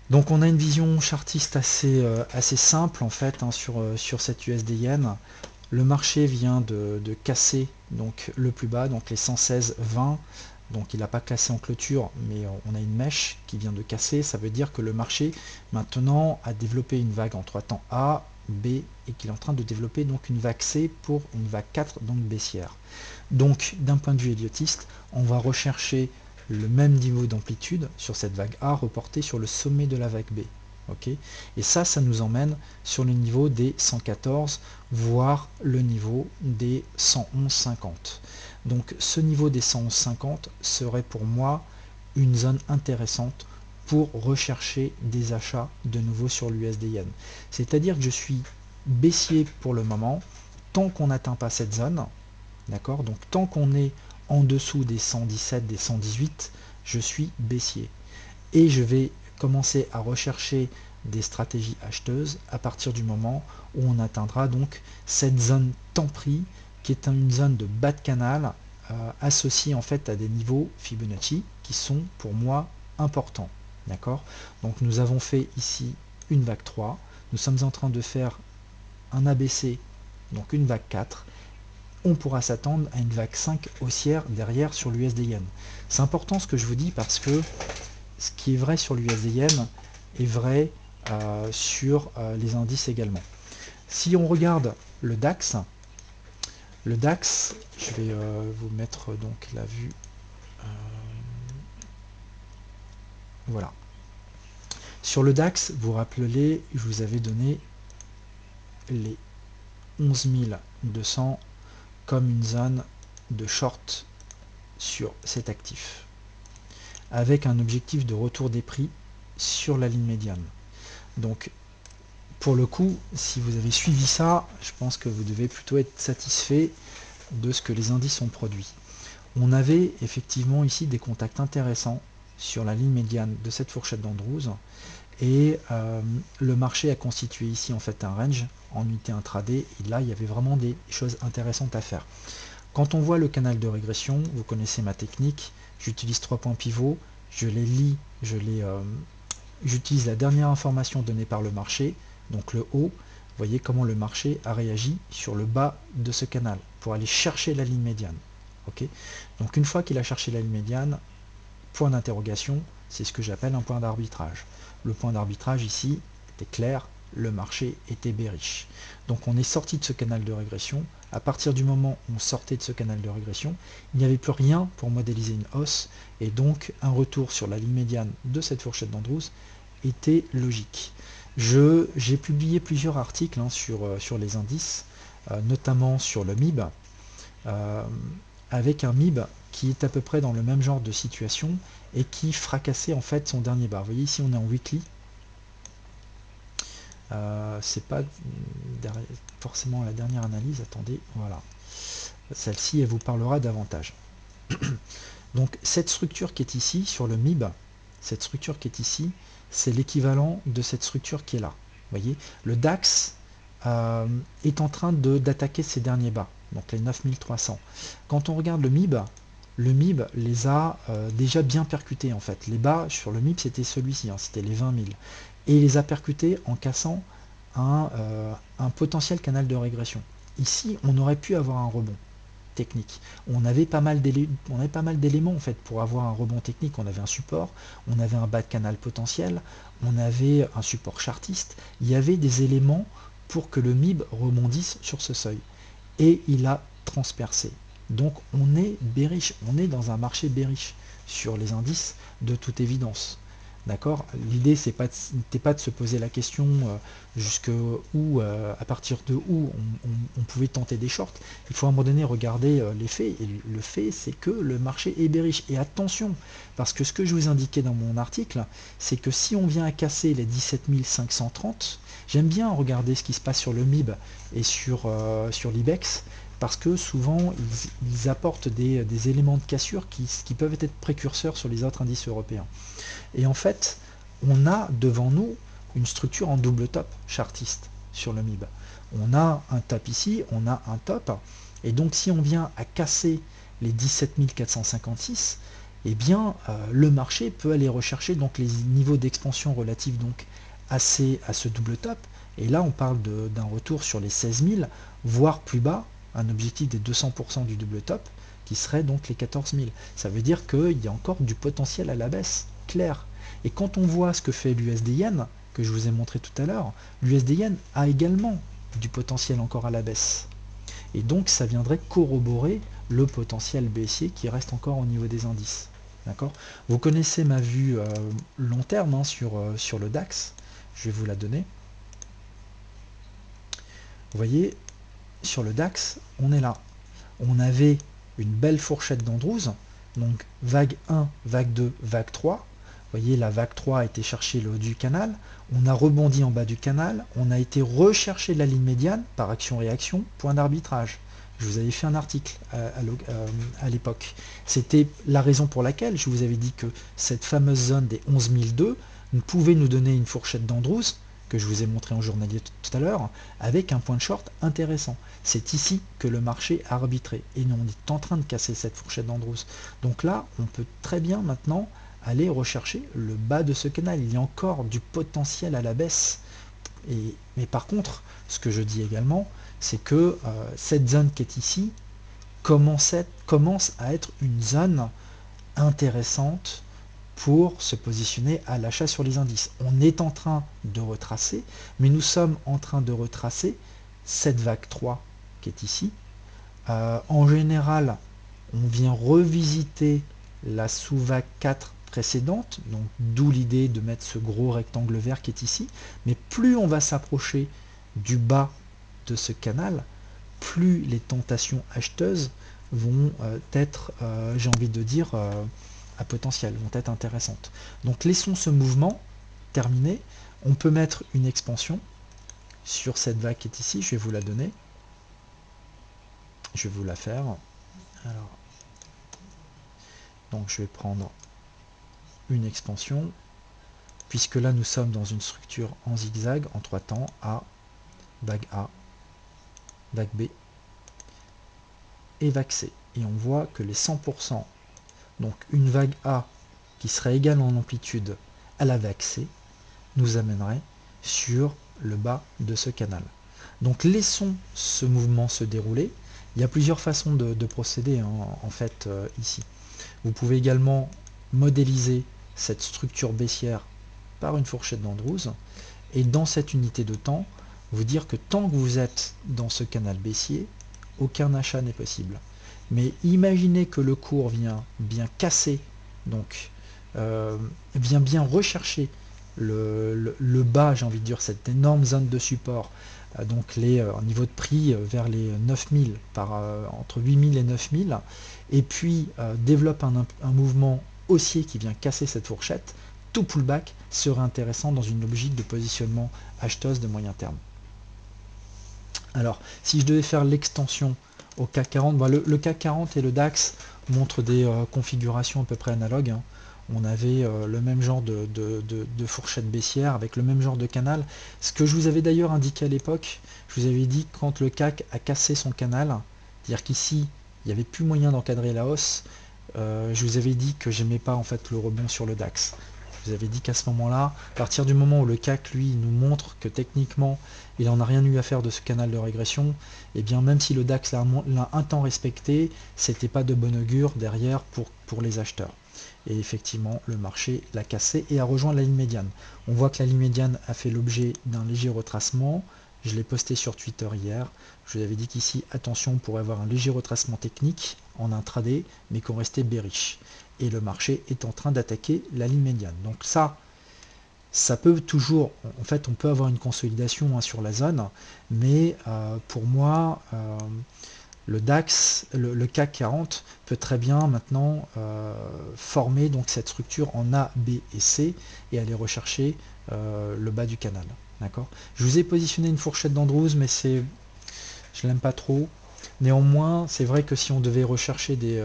Donc, on a une vision chartiste assez simple, en fait, hein, sur cette USD Yen. Le marché vient de casser donc, le plus bas, donc les 116,20. Donc, il n'a pas cassé en clôture, mais on a une mèche qui vient de casser. Ça veut dire que le marché, maintenant, a développé une vague en 3 temps A, B, et qu'il est en train de développer donc une vague C pour une vague 4, donc baissière. Donc d'un point de vue elliotiste, on va rechercher le même niveau d'amplitude sur cette vague A reporté sur le sommet de la vague B. Okay, et ça nous emmène sur le niveau des 114, voire le niveau des 111,50. Donc ce niveau des 111,50 serait pour moi une zone intéressante pour rechercher des achats de nouveau sur l'USD Yen. C'est-à-dire que je suis baissier pour le moment, tant qu'on n'atteint pas cette zone, d'accord? Donc tant qu'on est en dessous des 117, des 118, je suis baissier. Et je vais commencer à rechercher des stratégies acheteuses à partir du moment où on atteindra donc cette zone temps prix qui est une zone de bas de canal associée en fait à des niveaux Fibonacci qui sont pour moi importants. D'accord? Donc nous avons fait ici une vague 3, nous sommes en train de faire un ABC, donc une vague 4, on pourra s'attendre à une vague 5 haussière derrière sur l'USD Yen. C'est important ce que je vous dis parce que ce qui est vrai sur l'USD Yen est vrai sur les indices également. Si on regarde le DAX, je vais vous mettre donc la vue. Voilà. Sur le DAX, vous rappelez, je vous avais donné les 11 200 comme une zone de short sur cet actif, avec un objectif de retour des prix sur la ligne médiane. Donc, pour le coup, si vous avez suivi ça, je pense que vous devez plutôt être satisfait de ce que les indices ont produit. On avait effectivement ici des contacts intéressants sur la ligne médiane de cette fourchette d'Andrews et le marché a constitué ici en fait un range en unité intraday et là il y avait vraiment des choses intéressantes à faire. Quand on voit le canal de régression, vous connaissez ma technique, j'utilise 3 points pivots, je les lis, j'utilise la dernière information donnée par le marché, donc le haut. Vous voyez comment le marché a réagi sur le bas de ce canal pour aller chercher la ligne médiane. Okay, donc une fois qu'il a cherché la ligne médiane, point d'interrogation, c'est ce que j'appelle un point d'arbitrage. Le point d'arbitrage ici était clair, le marché était bearish. Donc on est sorti de ce canal de régression. À partir du moment où on sortait de ce canal de régression, il n'y avait plus rien pour modéliser une hausse et donc un retour sur la ligne médiane de cette fourchette d'Andrews était logique. J'ai publié plusieurs articles sur les indices, notamment sur le MIB, avec un MIB qui est à peu près dans le même genre de situation et qui fracassait en fait son dernier bas. Vous voyez ici on est en weekly. C'est pas forcément la dernière analyse, attendez, voilà. Celle-ci elle vous parlera davantage. Donc cette structure qui est ici sur le MIB, cette structure qui est ici, c'est l'équivalent de cette structure qui est là. Vous voyez, le DAX est en train d'attaquer ses derniers bas, donc les 9300. Quand on regarde le MIB les a déjà bien percutés en fait. Les bas sur le MIB c'était celui-ci, hein, c'était les 20 000. Et il les a percutés en cassant un potentiel canal de régression. Ici, on aurait pu avoir un rebond technique. On avait pas mal d'éléments en fait pour avoir un rebond technique. On avait un support, on avait un bas de canal potentiel, on avait un support chartiste. Il y avait des éléments pour que le MIB rebondisse sur ce seuil. Et il a transpercé. Donc on est bearish, on est dans un marché bearish sur les indices de toute évidence. D'accord? L'idée n'était pas de se poser la question jusque où, à partir de où on pouvait tenter des shorts. Il faut à un moment donné regarder les faits. Et le fait, c'est que le marché est bearish. Et attention, parce que ce que je vous indiquais dans mon article, c'est que si on vient à casser les 17 530, j'aime bien regarder ce qui se passe sur le MIB et sur l'IBEX, parce que souvent ils apportent des éléments de cassure qui peuvent être précurseurs sur les autres indices européens. Et en fait, on a devant nous une structure en double top chartiste sur le MIB. On a un top ici, on a un top, et donc si on vient à casser les 17 456, eh bien le marché peut aller rechercher donc les niveaux d'expansion relatifs donc à ce double top, et là on parle d'un retour sur les 16 000, voire plus bas, un objectif des 200% du double top, qui serait donc les 14 000. Ça veut dire qu'il y a encore du potentiel à la baisse, clair. Et quand on voit ce que fait l'USD Yen, que je vous ai montré tout à l'heure, l'USD Yen a également du potentiel encore à la baisse. Et donc ça viendrait corroborer le potentiel baissier qui reste encore au niveau des indices. D'accord? Vous connaissez ma vue long terme hein, sur le DAX. Je vais vous la donner. Vous voyez, sur le DAX, on est là. On avait une belle fourchette d'Andrews, donc vague 1, vague 2, vague 3. Vous voyez, la vague 3 a été chercher le haut du canal, on a rebondi en bas du canal, on a été rechercher la ligne médiane par action-réaction, point d'arbitrage. Je vous avais fait un article à l'époque. C'était la raison pour laquelle je vous avais dit que cette fameuse zone des 11 002 pouvez nous donner une fourchette d'Andrews, que je vous ai montré en journalier tout à l'heure, avec un point de short intéressant. C'est ici que le marché a arbitré, et nous on est en train de casser cette fourchette d'Andrews. Donc là, on peut très bien maintenant aller rechercher le bas de ce canal. Il y a encore du potentiel à la baisse. Mais par contre, ce que je dis également, c'est que cette zone qui est ici commence à être une zone intéressante pour se positionner à l'achat sur les indices. On est en train de retracer, mais nous sommes en train de retracer cette vague 3 qui est ici. En général, on vient revisiter la sous-vague 4 précédente, donc d'où l'idée de mettre ce gros rectangle vert qui est ici. Mais plus on va s'approcher du bas de ce canal, plus les tentations acheteuses vont être, j'ai envie de dire, à potentiel, vont être intéressantes. Donc laissons ce mouvement terminer. On peut mettre une expansion sur cette vague qui est ici. Je vais vous la donner. Je vais vous la faire. Alors, donc je vais prendre une expansion, puisque là nous sommes dans une structure en zigzag, en 3 temps, vague A, vague B et vague C. Et on voit que les 100%, donc une vague A qui serait égale en amplitude à la vague C, nous amènerait sur le bas de ce canal. Donc laissons ce mouvement se dérouler. Il y a plusieurs façons de procéder en fait ici. Vous pouvez également modéliser cette structure baissière par une fourchette d'Andrews et dans cette unité de temps, vous dire que tant que vous êtes dans ce canal baissier, aucun achat n'est possible. Mais imaginez que le cours vient bien casser, donc vient bien rechercher le bas, j'ai envie de dire, cette énorme zone de support, donc les niveaux de prix vers les 9000, entre 8000 et 9000, et puis développe un mouvement haussier qui vient casser cette fourchette, tout pullback serait intéressant dans une logique de positionnement acheteuse de moyen terme. Alors, si je devais faire l'extension au CAC 40, le CAC 40 et le DAX montrent des configurations à peu près analogues. On avait le même genre de fourchette baissière avec le même genre de canal. Ce que je vous avais d'ailleurs indiqué à l'époque, je vous avais dit quand le CAC a cassé son canal, c'est-à-dire qu'ici, il n'y avait plus moyen d'encadrer la hausse, je vous avais dit que j'aimais pas en fait le rebond sur le DAX. Je vous avais dit qu'à ce moment-là, à partir du moment où le CAC lui nous montre que techniquement il n'en a rien eu à faire de ce canal de régression, et bien même si le DAX l'a un temps respecté, c'était pas de bon augure derrière pour les acheteurs. Et effectivement, le marché l'a cassé et a rejoint la ligne médiane. On voit que la ligne médiane a fait l'objet d'un léger retracement. Je l'ai posté sur Twitter hier. Je vous avais dit qu'ici, attention, on pourrait avoir un léger retracement technique en intraday, mais qu'on restait bearish. Et le marché est en train d'attaquer la ligne médiane. Donc ça peut toujours, en fait, on peut avoir une consolidation sur la zone, mais pour moi, le DAX, le CAC 40 peut très bien maintenant former donc cette structure en A, B et C et aller rechercher le bas du canal. D'accord. Je vous ai positionné une fourchette d'Andrews, mais je l'aime pas trop. Néanmoins, c'est vrai que si on devait rechercher des...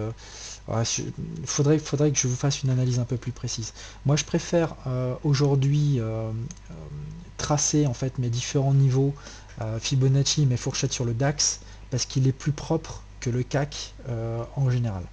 faudrait que je vous fasse une analyse un peu plus précise. Moi, je préfère aujourd'hui tracer en fait mes différents niveaux Fibonacci, mes fourchettes sur le DAX, parce qu'il est plus propre que le CAC en général.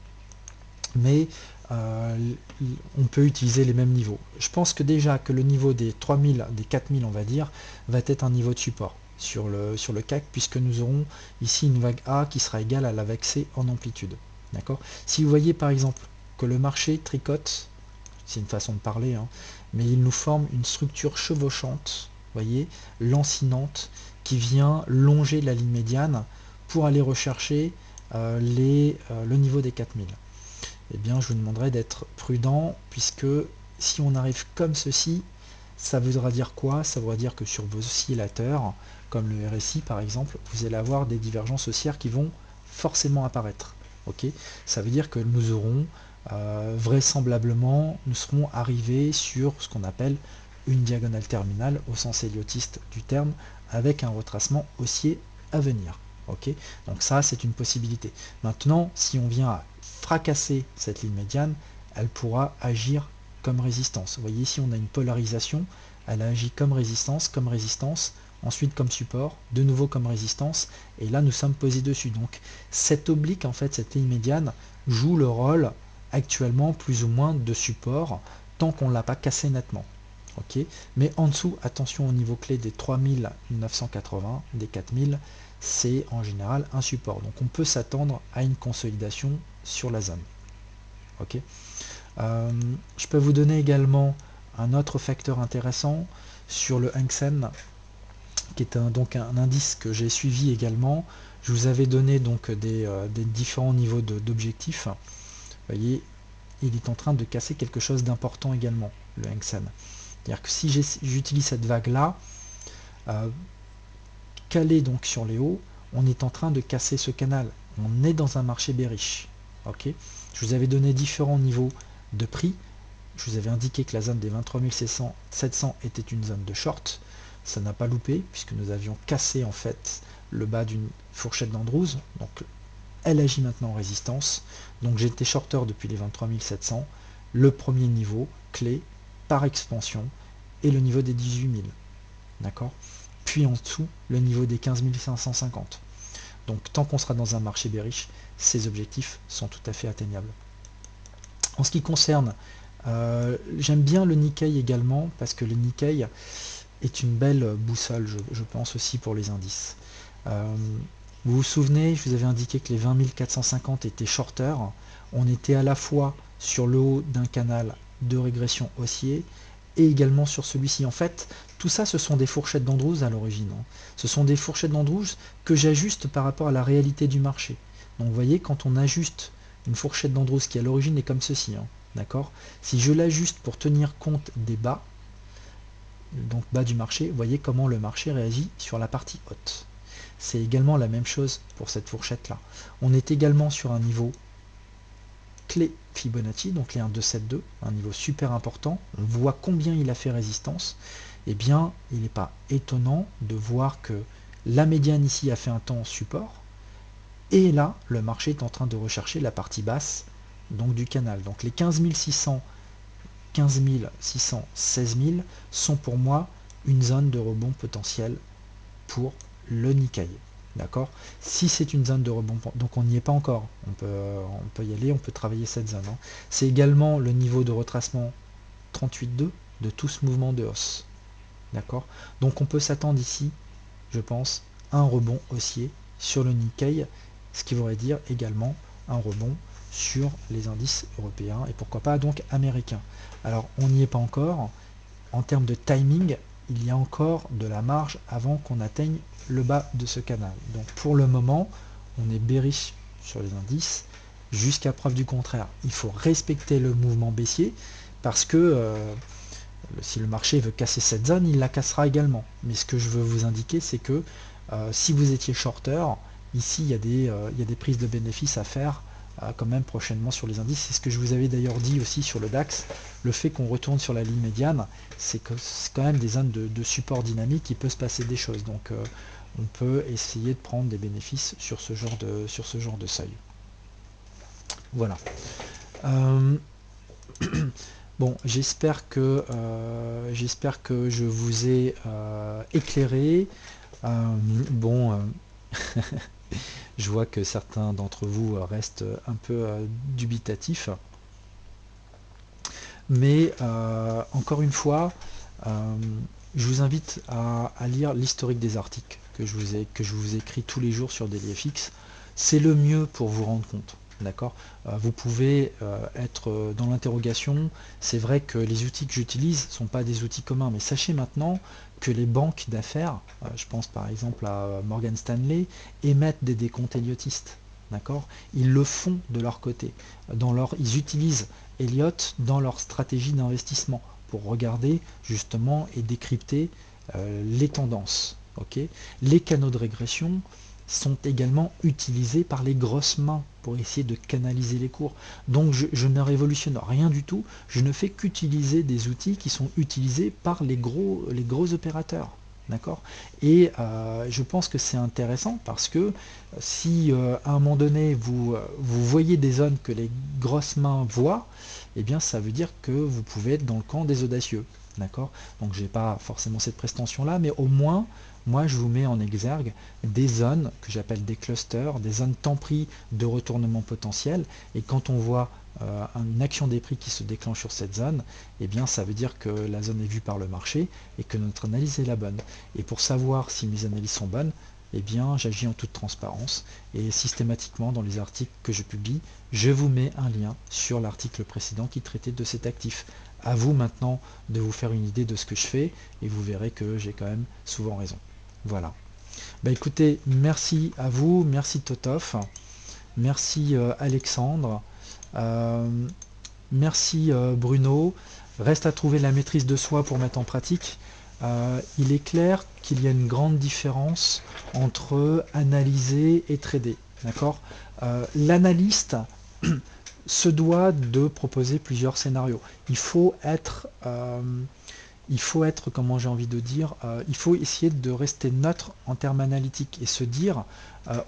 Mais on peut utiliser les mêmes niveaux. Je pense que déjà que le niveau des 3000, des 4000 on va dire, va être un niveau de support sur le CAC, puisque nous aurons ici une vague A qui sera égale à la vague C en amplitude. D'accord. Si vous voyez par exemple que le marché tricote, c'est une façon de parler, hein, mais il nous forme une structure chevauchante, voyez, lancinante, qui vient longer la ligne médiane pour aller rechercher le niveau des 4000. Eh bien, je vous demanderai d'être prudent, puisque si on arrive comme ceci, ça voudra dire quoi? Ça voudra dire que sur vos oscillateurs, comme le RSI par exemple, vous allez avoir des divergences haussières qui vont forcément apparaître. Ok, ça veut dire que nous aurons vraisemblablement, nous serons arrivés sur ce qu'on appelle une diagonale terminale au sens héliotiste du terme, avec un retracement haussier à venir. Ok, donc ça c'est une possibilité. Maintenant, si on vient à fracasser cette ligne médiane, elle pourra agir comme résistance. Vous voyez ici on a une polarisation, elle agit comme résistance, ensuite comme support, de nouveau comme résistance, et là nous sommes posés dessus. Donc cette oblique, en fait, cette ligne médiane, joue le rôle actuellement plus ou moins de support, tant qu'on ne l'a pas cassé nettement. Ok, mais en dessous, attention au niveau clé des 3980, des 4000, c'est en général un support. Donc on peut s'attendre à une consolidation sur la zone. Ok. Je peux vous donner également un autre facteur intéressant sur le Hang Seng, qui est donc un indice que j'ai suivi également. Je vous avais donné donc des différents niveaux d'objectifs. Vous voyez, il est en train de casser quelque chose d'important également, le Hang Seng. C'est-à-dire que si j'utilise cette vague-là, calée donc sur les hauts, on est en train de casser ce canal. On est dans un marché bearish. Ok. Je vous avais donné différents niveaux de prix. Je vous avais indiqué que la zone des 23 700 était une zone de short. Ça n'a pas loupé puisque nous avions cassé en fait le bas d'une fourchette d'Andrews. Donc elle agit maintenant en résistance. Donc j'étais shorter depuis les 23 700. Le premier niveau clé par expansion et le niveau des 18 000. D'accord. Puis en dessous le niveau des 15 550. Donc tant qu'on sera dans un marché bearish, ces objectifs sont tout à fait atteignables. En ce qui concerne, j'aime bien le Nikkei également, parce que le Nikkei est une belle boussole, je pense aussi pour les indices. Vous vous souvenez, je vous avais indiqué que les 20 450 étaient shorter. On était à la fois sur le haut d'un canal de régression haussier et également sur celui-ci. En fait, tout ça, ce sont des fourchettes d'Andrews à l'origine. Ce sont des fourchettes d'Andrews que j'ajuste par rapport à la réalité du marché. Donc vous voyez, quand on ajuste une fourchette d'Andrews qui à l'origine est comme ceci, d'accord. Si je l'ajuste pour tenir compte des bas, donc bas du marché, vous voyez comment le marché réagit sur la partie haute. C'est également la même chose pour cette fourchette-là. On est également sur un niveau clé Fibonacci, donc les 1272, un niveau super important. On voit combien il a fait résistance. Eh bien, il n'est pas étonnant de voir que la médiane ici a fait un temps support. Et là, le marché est en train de rechercher la partie basse donc du canal. Donc les 15 600, 15 600, 16 000 sont pour moi une zone de rebond potentiel pour le Nikkei. D'accord. Si c'est une zone de rebond, donc on n'y est pas encore, on peut y aller, on peut travailler cette zone. C'est également le niveau de retracement 38,2 de tout ce mouvement de hausse. D'accord. Donc on peut s'attendre ici, je pense, à un rebond haussier sur le Nikkei, ce qui voudrait dire également un rebond sur les indices européens et pourquoi pas donc américains. Alors on n'y est pas encore. En termes de timing, il y a encore de la marge avant qu'on atteigne le bas de ce canal. Donc pour le moment, on est bearish sur les indices jusqu'à preuve du contraire. Il faut respecter le mouvement baissier parce que si le marché veut casser cette zone, il la cassera également. Mais ce que je veux vous indiquer, c'est que si vous étiez shorter, ici il y a des prises de bénéfices à faire quand même prochainement sur les indices. C'est ce que je vous avais d'ailleurs dit aussi sur le DAX. Le fait qu'on retourne sur la ligne médiane, c'est que c'est quand même des zones de support dynamique, il peut se passer des choses. Donc on peut essayer de prendre des bénéfices sur ce genre de seuil. Voilà. Bon, j'espère que je vous ai éclairé. Bon, je vois que certains d'entre vous restent un peu dubitatifs. Mais encore une fois, je vous invite à lire l'historique des articles que je vous écris tous les jours sur DailyFX. C'est le mieux pour vous rendre compte. D'accord. Vous pouvez être dans l'interrogation. C'est vrai que les outils que j'utilise ne sont pas des outils communs, mais sachez maintenant que les banques d'affaires, je pense par exemple à Morgan Stanley, émettent des décomptes Elliotistes. D'accord. Ils le font de leur côté. Ils utilisent Elliott dans leur stratégie d'investissement pour regarder justement et décrypter les tendances. Okay. Les canaux de régression sont également utilisés par les grosses mains pour essayer de canaliser les cours. Donc je ne révolutionne rien du tout, je ne fais qu'utiliser des outils qui sont utilisés par les gros opérateurs. D'accord. Et je pense que c'est intéressant parce que si à un moment donné vous voyez des zones que les grosses mains voient, eh bien ça veut dire que vous pouvez être dans le camp des audacieux. D'accord? Donc j'ai pas forcément cette prétention-là, mais au moins, moi je vous mets en exergue des zones que j'appelle des clusters, des zones temps prix de retournement potentiel. Et quand on voit une action des prix qui se déclenche sur cette zone, eh bien ça veut dire que la zone est vue par le marché et que notre analyse est la bonne. Et pour savoir si mes analyses sont bonnes, eh bien j'agis en toute transparence et systématiquement dans les articles que je publie, je vous mets un lien sur l'article précédent qui traitait de cet actif. À vous maintenant de vous faire une idée de ce que je fais et vous verrez que j'ai quand même souvent raison. Voilà. Bah écoutez, merci à vous, merci Totov, merci Alexandre, euh, merci Bruno. Reste à trouver la maîtrise de soi pour mettre en pratique. Il est clair qu'il y a une grande différence entre analyser et trader. D'accord? L'analyste se doit de proposer plusieurs scénarios. Il faut être, comment j'ai envie de dire, il faut essayer de rester neutre en termes analytiques et se dire,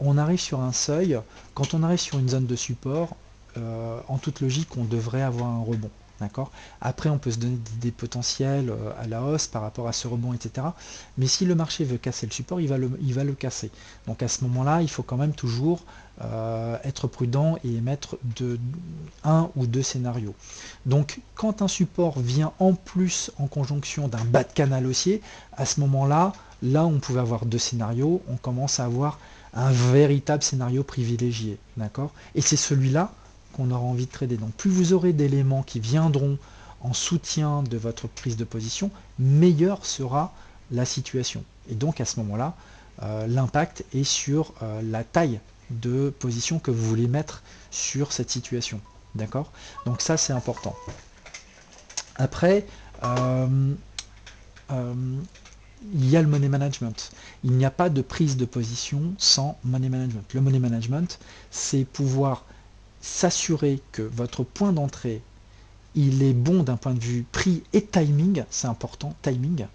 on arrive sur un seuil, quand on arrive sur une zone de support, en toute logique, on devrait avoir un rebond. D'accord? Après, on peut se donner des potentiels à la hausse par rapport à ce rebond, etc. Mais si le marché veut casser le support, il va le casser. Donc à ce moment-là, il faut quand même toujours être prudent et émettre un ou deux scénarios. Donc quand un support vient en plus en conjonction d'un bas de canal haussier, à ce moment-là, là on pouvait avoir deux scénarios, on commence à avoir un véritable scénario privilégié. D'accord? Et c'est celui-là qu'on aura envie de trader. Donc plus vous aurez d'éléments qui viendront en soutien de votre prise de position, meilleure sera la situation. Et donc à ce moment-là, l'impact est sur la taille de position que vous voulez mettre sur cette situation. D'accord? Donc ça c'est important. Après, euh, euh, il y a le money management. Il n'y a pas de prise de position sans money management. Le money management, c'est pouvoir s'assurer que votre point d'entrée, il est bon d'un point de vue prix et timing, c'est important, timing,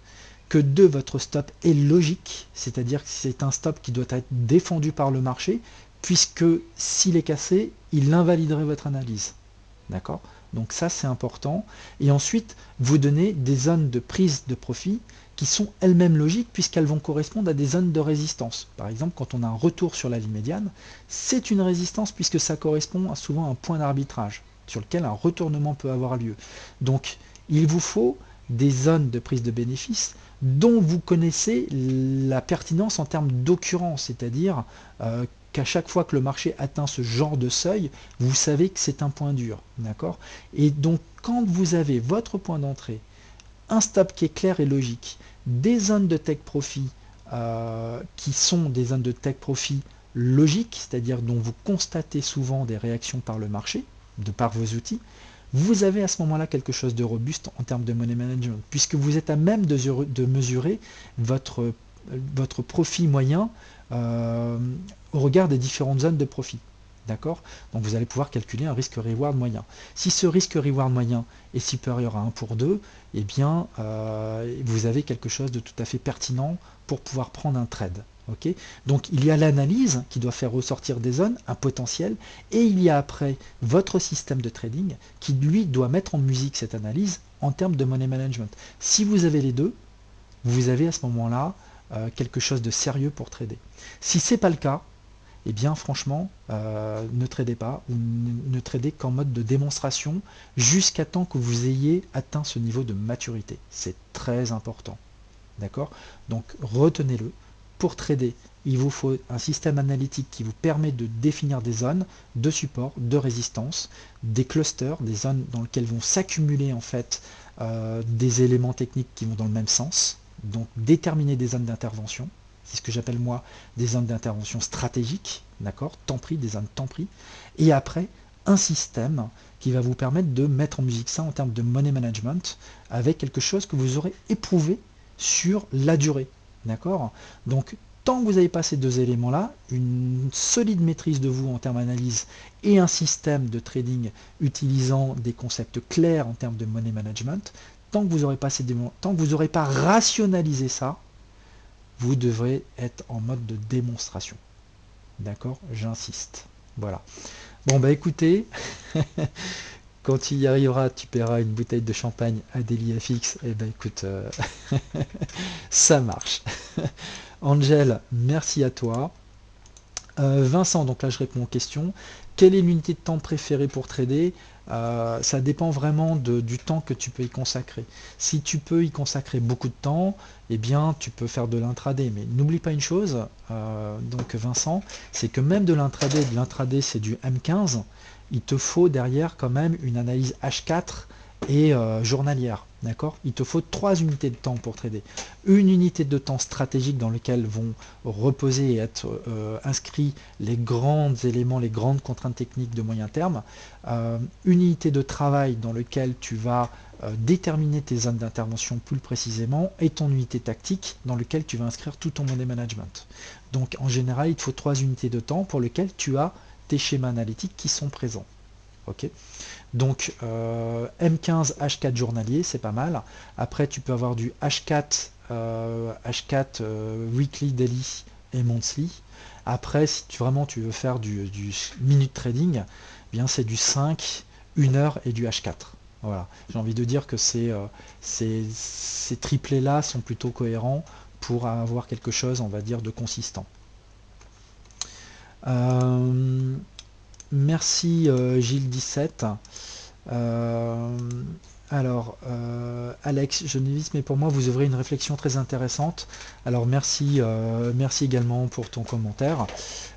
que votre stop est logique, c'est-à-dire que c'est un stop qui doit être défendu par le marché, puisque s'il est cassé, il invaliderait votre analyse. D'accord? Donc ça c'est important. Et ensuite, vous donnez des zones de prise de profit qui sont elles-mêmes logiques puisqu'elles vont correspondre à des zones de résistance. Par exemple, quand on a un retour sur la ligne médiane, c'est une résistance puisque ça correspond souvent à un point d'arbitrage sur lequel un retournement peut avoir lieu. Donc il vous faut des zones de prise de bénéfices dont vous connaissez la pertinence en termes d'occurrence, c'est-à-dire qu'à chaque fois que le marché atteint ce genre de seuil, vous savez que c'est un point dur. D'accord? Et donc, quand vous avez votre point d'entrée, un stop qui est clair et logique, des zones de take profit qui sont des zones de take profit logiques, c'est-à-dire dont vous constatez souvent des réactions par le marché, de par vos outils, vous avez à ce moment-là quelque chose de robuste en termes de money management, puisque vous êtes à même de mesurer votre profit moyen au regard des différentes zones de profit. D'accord? Donc vous allez pouvoir calculer un risque-reward moyen. Si ce risque-reward moyen est supérieur à 1 pour 2, eh bien vous avez quelque chose de tout à fait pertinent pour pouvoir prendre un trade. Okay? Donc il y a l'analyse qui doit faire ressortir des zones, un potentiel, et il y a après votre système de trading qui lui doit mettre en musique cette analyse en termes de money management. Si vous avez les deux, vous avez à ce moment-là quelque chose de sérieux pour trader. Si ce n'est pas le cas, eh bien franchement, ne tradez pas ou ne tradez qu'en mode de démonstration jusqu'à temps que vous ayez atteint ce niveau de maturité. C'est très important. D'accord? Donc retenez-le. Pour trader, il vous faut un système analytique qui vous permet de définir des zones de support, de résistance, des clusters, des zones dans lesquelles vont s'accumuler en fait des éléments techniques qui vont dans le même sens. Donc déterminer des zones d'intervention. C'est ce que j'appelle moi des zones d'intervention stratégiques, d'accord, temps pris, des zones temps pris, et après un système qui va vous permettre de mettre en musique ça en termes de money management avec quelque chose que vous aurez éprouvé sur la durée, d'accord. Donc tant que vous n'avez pas ces deux éléments-là, une solide maîtrise de vous en termes d'analyse et un système de trading utilisant des concepts clairs en termes de money management, tant que vous n'aurez pas rationalisé ça, vous devrez être en mode de démonstration. D'accord? J'insiste. Voilà. Bon bah écoutez, Quand tu y arriveras, tu paieras une bouteille de champagne à DailyFX. Eh ben écoute, ça marche. Angel, merci à toi. Vincent, donc là je réponds aux questions. Quelle est l'unité de temps préférée pour trader? Ça dépend vraiment du temps que tu peux y consacrer. Si tu peux y consacrer beaucoup de temps, eh bien tu peux faire de l'intraday. Mais n'oublie pas une chose, donc Vincent, c'est que même de l'intraday c'est du M15, il te faut derrière quand même une analyse H4 et journalière. D'accord? Il te faut 3 unités de temps pour trader. Une unité de temps stratégique dans lequel vont reposer et être inscrits les grands éléments, les grandes contraintes techniques de moyen terme, une unité de travail dans lequel tu vas déterminer tes zones d'intervention plus précisément, et ton unité tactique dans lequel tu vas inscrire tout ton money management. Donc en général, il te faut 3 unités de temps pour lesquelles tu as tes schémas analytiques qui sont présents. Ok. Donc M15 H4 journalier, c'est pas mal. Après, tu peux avoir du H4, weekly, daily et monthly. Après, si vraiment tu veux faire du minute trading, eh bien c'est du 5, 1 heure et du H4. Voilà. J'ai envie de dire que ces triplés-là sont plutôt cohérents pour avoir quelque chose, on va dire, de consistant. Merci Gilles 17. Euh, Alex, je n'hésite, mais pour moi, vous ouvrez une réflexion très intéressante. Alors, merci également pour ton commentaire.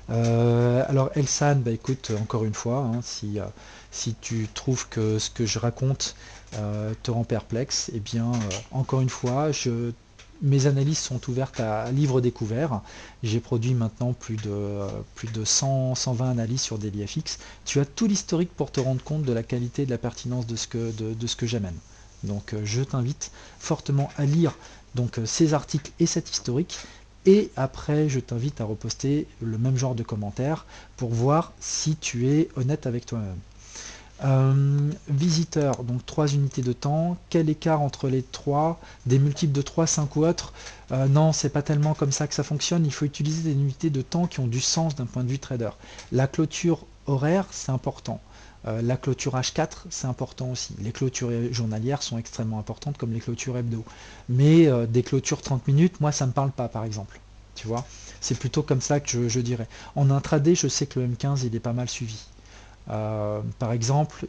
Alors, Elsan, bah, écoute, encore une fois, hein, si tu trouves que ce que je raconte te rend perplexe, eh bien, encore une fois, mes analyses sont ouvertes à livre découvert. J'ai produit maintenant plus de 120 analyses sur DailyFX. Tu as tout l'historique pour te rendre compte de la qualité et de la pertinence de ce que j'amène. Donc je t'invite fortement à lire donc, ces articles et cet historique. Et après, je t'invite à reposter le même genre de commentaires pour voir si tu es honnête avec toi-même. Visiteur, donc 3 unités de temps. Quel écart entre les 3? Des multiples de 3, 5 ou autres? Non, c'est pas tellement comme ça que ça fonctionne. Il faut utiliser des unités de temps qui ont du sens d'un point de vue trader. La clôture horaire, c'est important. La clôture H4, c'est important aussi. Les clôtures journalières sont extrêmement importantes, comme les clôtures hebdo. Mais des clôtures 30 minutes, moi, ça ne me parle pas, par exemple. Tu vois, c'est plutôt comme ça que je dirais. En intraday, je sais que le M15, il est pas mal suivi. Par exemple,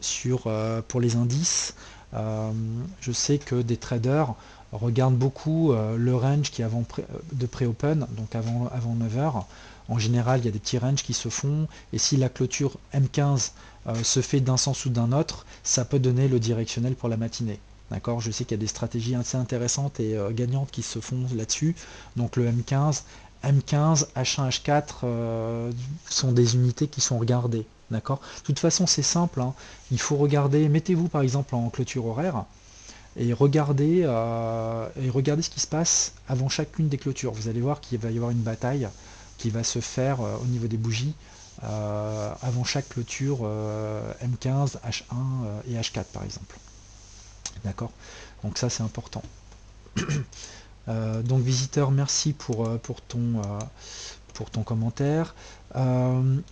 pour les indices, je sais que des traders regardent beaucoup le range qui est de pré-open, donc avant 9 heures. En général, il y a des petits ranges qui se font, et si la clôture M15 se fait d'un sens ou d'un autre, ça peut donner le directionnel pour la matinée. D'accord. Je sais qu'il y a des stratégies assez intéressantes et gagnantes qui se font là-dessus. Donc le M15, H1, H4 sont des unités qui sont regardées. D'accord. De toute façon, c'est simple, hein. Il faut regarder, mettez-vous par exemple en clôture horaire et regardez ce qui se passe avant chacune des clôtures. Vous allez voir qu'il va y avoir une bataille qui va se faire au niveau des bougies avant chaque clôture M15, H1 et H4 par exemple. D'accord. Donc ça c'est important. Donc visiteur, merci pour ton commentaire.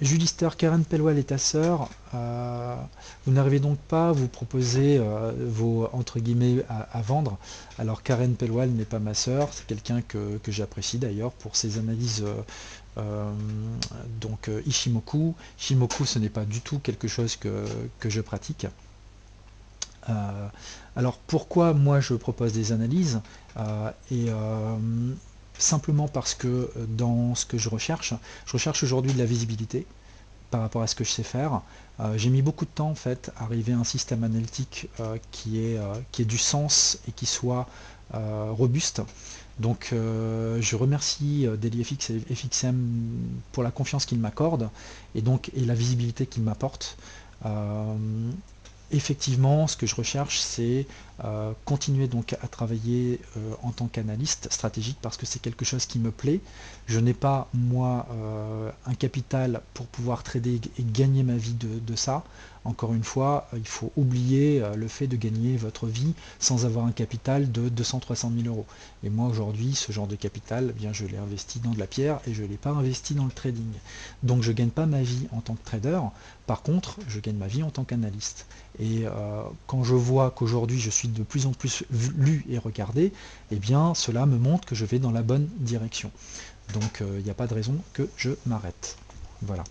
Julister, Karen Pellwell est ta sœur. Vous n'arrivez donc pas à vous proposer vos entre guillemets à vendre. Alors Karen Pellwell n'est pas ma sœur, c'est quelqu'un que j'apprécie d'ailleurs pour ses analyses. Donc Ishimoku. Ishimoku, ce n'est pas du tout quelque chose que je pratique. Alors pourquoi moi je propose des analyses simplement parce que dans ce que je recherche aujourd'hui de la visibilité par rapport à ce que je sais faire. J'ai mis beaucoup de temps en fait à arriver à un système analytique qui ait du sens et qui soit robuste. Donc je remercie DailyFX et FXM pour la confiance qu'ils m'accordent et la visibilité qu'ils m'apportent. Effectivement, ce que je recherche, c'est continuer donc à travailler en tant qu'analyste stratégique parce que c'est quelque chose qui me plaît. Je n'ai pas moi un capital pour pouvoir trader et gagner ma vie de ça. Encore une fois, il faut oublier le fait de gagner votre vie sans avoir un capital de 200-300 000 euros. Et moi aujourd'hui, ce genre de capital, eh bien, je l'ai investi dans de la pierre et je ne l'ai pas investi dans le trading. Donc je ne gagne pas ma vie en tant que trader, par contre, je gagne ma vie en tant qu'analyste. Et quand je vois qu'aujourd'hui je suis de plus en plus lu et regardé, eh bien cela me montre que je vais dans la bonne direction. Donc il n'y a pas de raison que je m'arrête. Voilà.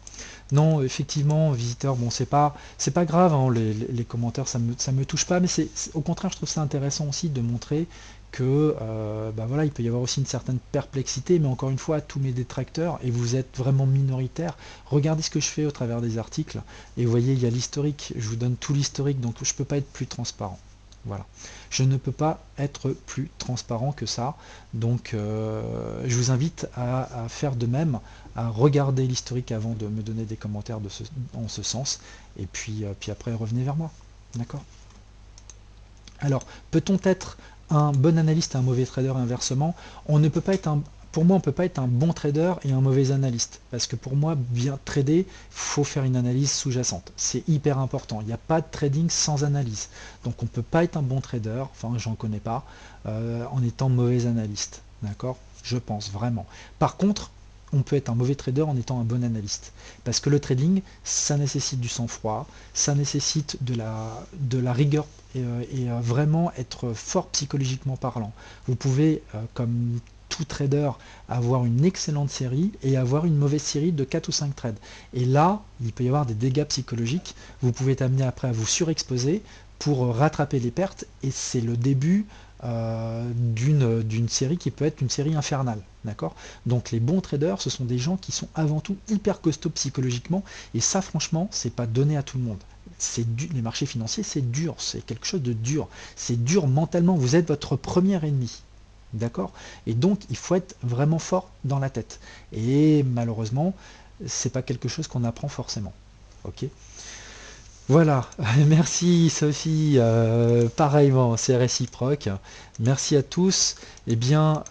Non, effectivement, visiteur, bon, c'est pas grave, hein, les commentaires, ça me touche pas, mais au contraire, je trouve ça intéressant aussi de montrer que, bah voilà, il peut y avoir aussi une certaine perplexité, mais encore une fois, tous mes détracteurs, et vous êtes vraiment minoritaires, regardez ce que je fais au travers des articles, et vous voyez, il y a l'historique, je vous donne tout l'historique, donc je peux pas être plus transparent. Voilà. Je ne peux pas être plus transparent que ça. Donc je vous invite à faire de même, à regarder l'historique avant de me donner des commentaires en ce sens. Et puis après, revenez vers moi. D'accord? Alors, peut-on être un bon analyste et un mauvais trader inversement? On ne peut pas être pour moi, on ne peut pas être un bon trader et un mauvais analyste. Parce que pour moi, bien trader, il faut faire une analyse sous-jacente. C'est hyper important. Il n'y a pas de trading sans analyse. Donc on ne peut pas être un bon trader, enfin j'en connais pas, en étant mauvais analyste. D'accord? Je pense vraiment. Par contre, on peut être un mauvais trader en étant un bon analyste. Parce que le trading, ça nécessite du sang-froid, ça nécessite de la rigueur et vraiment être fort psychologiquement parlant. Vous pouvez, comme tout trader, avoir une excellente série et avoir une mauvaise série de 4 ou 5 trades. Et là, il peut y avoir des dégâts psychologiques. Vous pouvez être amené après à vous surexposer pour rattraper les pertes et c'est le début d'une série qui peut être une série infernale. D'accord? Donc les bons traders, ce sont des gens qui sont avant tout hyper costauds psychologiquement et ça franchement, c'est pas donné à tout le monde. Les marchés financiers, c'est dur, c'est quelque chose de dur. C'est dur mentalement, vous êtes votre premier ennemi. D'accord? Et donc, il faut être vraiment fort dans la tête. Et malheureusement, c'est pas quelque chose qu'on apprend forcément. Ok? Voilà. Merci Sophie. Pareillement, c'est réciproque. Merci à tous. Eh bien,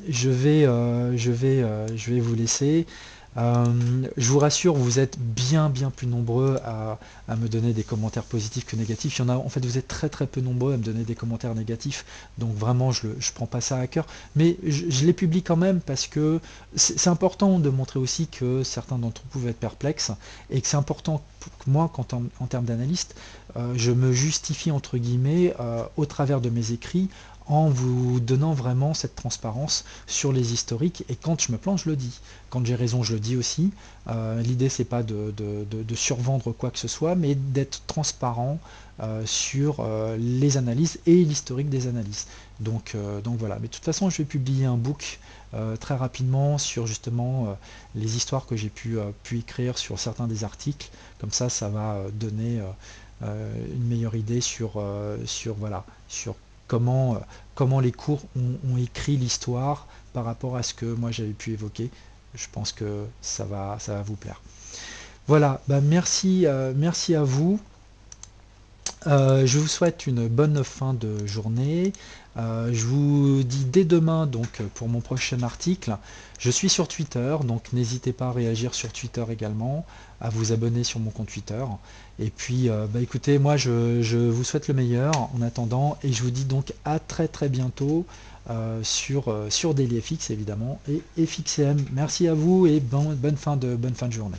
je vais vous laisser. Je vous rassure, vous êtes bien plus nombreux à me donner des commentaires positifs que négatifs. Il y en a, en fait, vous êtes très peu nombreux à me donner des commentaires négatifs. Donc vraiment, je prends pas ça à cœur. Mais je les publie quand même parce que c'est important de montrer aussi que certains d'entre vous peuvent être perplexes et que c'est important pour que moi, en termes d'analyste, je me justifie entre guillemets au travers de mes écrits en vous donnant vraiment cette transparence sur les historiques. Et quand je me plante, je le dis. Quand j'ai raison, je le dis aussi. L'idée, c'est pas de survendre quoi que ce soit, mais d'être transparent sur les analyses et l'historique des analyses. Donc voilà. Mais de toute façon, je vais publier un book très rapidement sur justement les histoires que j'ai pu écrire sur certains des articles. Comme ça va donner une meilleure idée voilà, sur comment les cours ont écrit l'histoire par rapport à ce que moi j'avais pu évoquer. Je pense que ça va vous plaire. Voilà, bah merci à vous. Je vous souhaite une bonne fin de journée. Je vous dis dès demain donc pour mon prochain article. Je suis sur Twitter, donc n'hésitez pas à réagir sur Twitter également, à vous abonner sur mon compte Twitter. Et puis bah écoutez, moi je vous souhaite le meilleur en attendant et je vous dis donc à très bientôt sur DailyFX évidemment et FXCM. Merci à vous et bonne fin de journée.